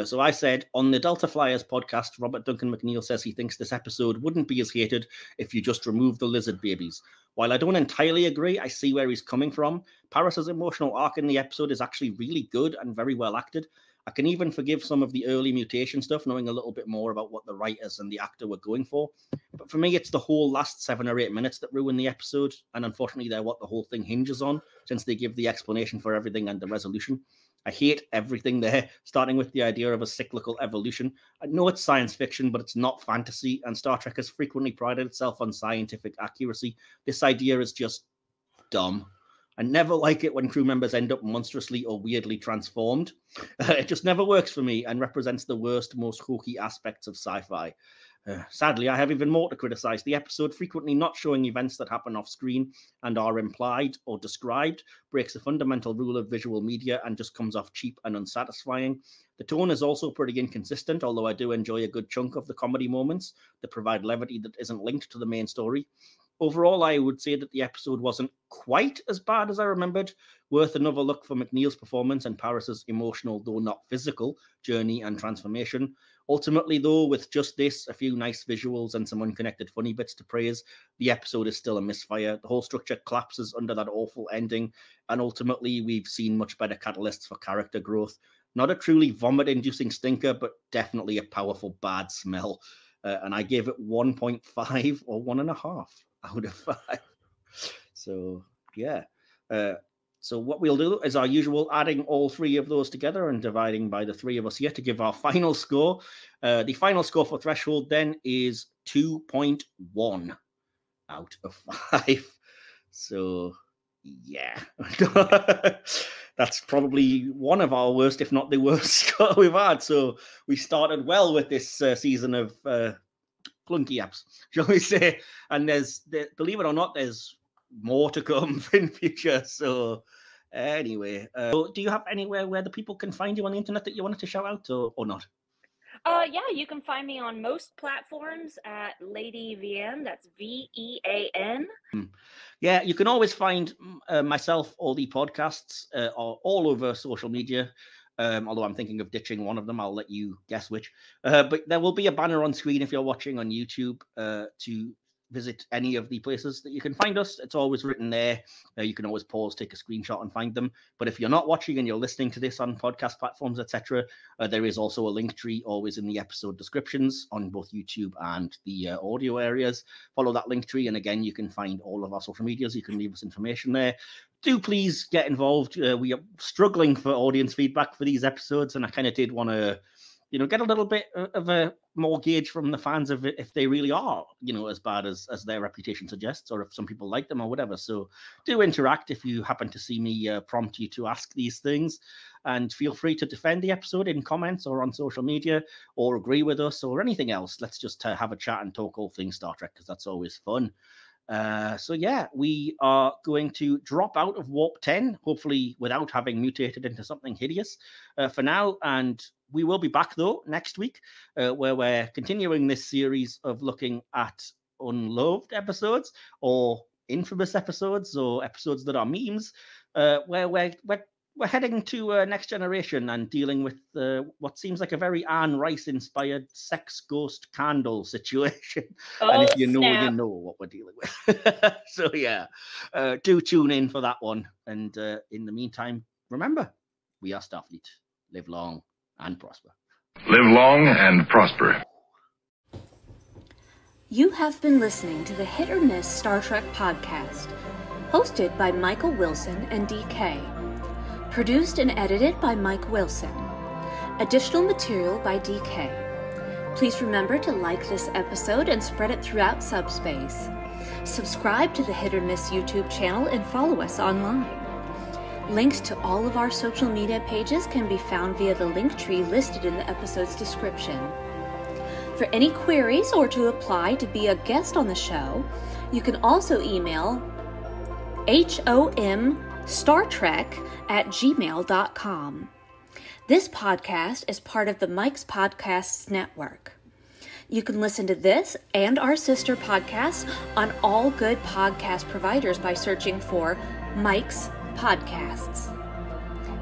So I said, on the Delta Flyers podcast, Robert Duncan McNeil says he thinks this episode wouldn't be as hated if you just remove the lizard babies. While I don't entirely agree, I see where he's coming from. Paris's emotional arc in the episode is actually really good and very well acted. I can even forgive some of the early mutation stuff, knowing a little bit more about what the writers and the actor were going for. But for me, it's the whole last 7 or 8 minutes that ruin the episode. And unfortunately, they're what the whole thing hinges on, since they give the explanation for everything and the resolution. I hate everything there, starting with the idea of a cyclical evolution. I know it's science fiction, but it's not fantasy, and Star Trek has frequently prided itself on scientific accuracy. This idea is just dumb. I never like it when crew members end up monstrously or weirdly transformed. It just never works for me and represents the worst, most hokey aspects of sci-fi. Sadly, I have even more to criticize. The episode frequently not showing events that happen off screen and are implied or described breaks the fundamental rule of visual media and just comes off cheap and unsatisfying. The tone is also pretty inconsistent, although I do enjoy a good chunk of the comedy moments that provide levity that isn't linked to the main story. Overall, I would say that the episode wasn't quite as bad as I remembered. Worth another look for McNeil's performance and Paris's emotional, though not physical, journey and transformation. Ultimately, though, with just this, a few nice visuals and some unconnected funny bits to praise, the episode is still a misfire. The whole structure collapses under that awful ending, and ultimately, we've seen much better catalysts for character growth. Not a truly vomit-inducing stinker, but definitely a powerful bad smell. And I gave it 1.5 or 1.5 out of 5. So, yeah. So what we'll do is our usual, adding all three of those together and dividing by the three of us here to give our final score. The final score for Threshold then is 2.1 out of 5. So, yeah. That's probably one of our worst, if not the worst score we've had. So we started well with this season of clunky apps, shall we say. And believe it or not, there's more to come in future. So anyway, do you have anywhere where the people can find you on the internet that you wanted to shout out or not? Yeah, you can find me on most platforms at Lady Vean. That's Vean. Yeah, you can always find myself or the podcasts all over social media. Although I'm thinking of ditching one of them, I'll let you guess which. But there will be a banner on screen if you're watching on YouTube to visit any of the places that you can find us. It's always written there. You can always pause, take a screenshot and find them. But if you're not watching and you're listening to this on podcast platforms, etc., there is also a link tree always in the episode descriptions on both YouTube and the audio areas. Follow that link tree. And again, you can find all of our social medias. You can leave us information there. Do please get involved. We are struggling for audience feedback for these episodes. And I kind of did want to, get a little bit of a more gauge from the fans of it, if they really are, as bad as their reputation suggests, or if some people like them or whatever. So do interact if you happen to see me prompt you to ask these things, and feel free to defend the episode in comments or on social media, or agree with us or anything else. Let's just have a chat and talk all things Star Trek, because that's always fun. So yeah, we are going to drop out of Warp 10, hopefully without having mutated into something hideous for now. And we will be back, though, next week, where we're continuing this series of looking at unloved episodes or infamous episodes or episodes that are memes, where we're heading to Next Generation and dealing with what seems like a very Anne Rice-inspired sex ghost candle situation. And if you know, you know what we're dealing with. So, yeah, do tune in for that one. And in the meantime, remember, we are Starfleet. Live long and prosper. Live long and prosper. You have been listening to the Hit or Miss Star Trek podcast, hosted by Michael Wilson and DK. Produced and edited by Mike Wilson. Additional material by DK. Please remember to like this episode and spread it throughout subspace. Subscribe to the Hit or Miss YouTube channel and follow us online. Links to all of our social media pages can be found via the link tree listed in the episode's description. For any queries or to apply to be a guest on the show, you can also email homstartrek@gmail.com. This podcast is part of the Mike's Podcasts Network. You can listen to this and our sister podcasts on all good podcast providers by searching for Mike's Podcasts.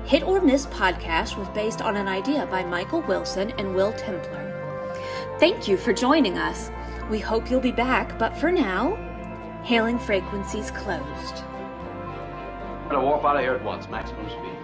Hit or Miss Podcast was based on an idea by Michael Wilson and Will Templer. Thank you for joining us. We hope you'll be back, but for now, hailing frequencies closed. I'm gonna warp out of here at once, maximum speed.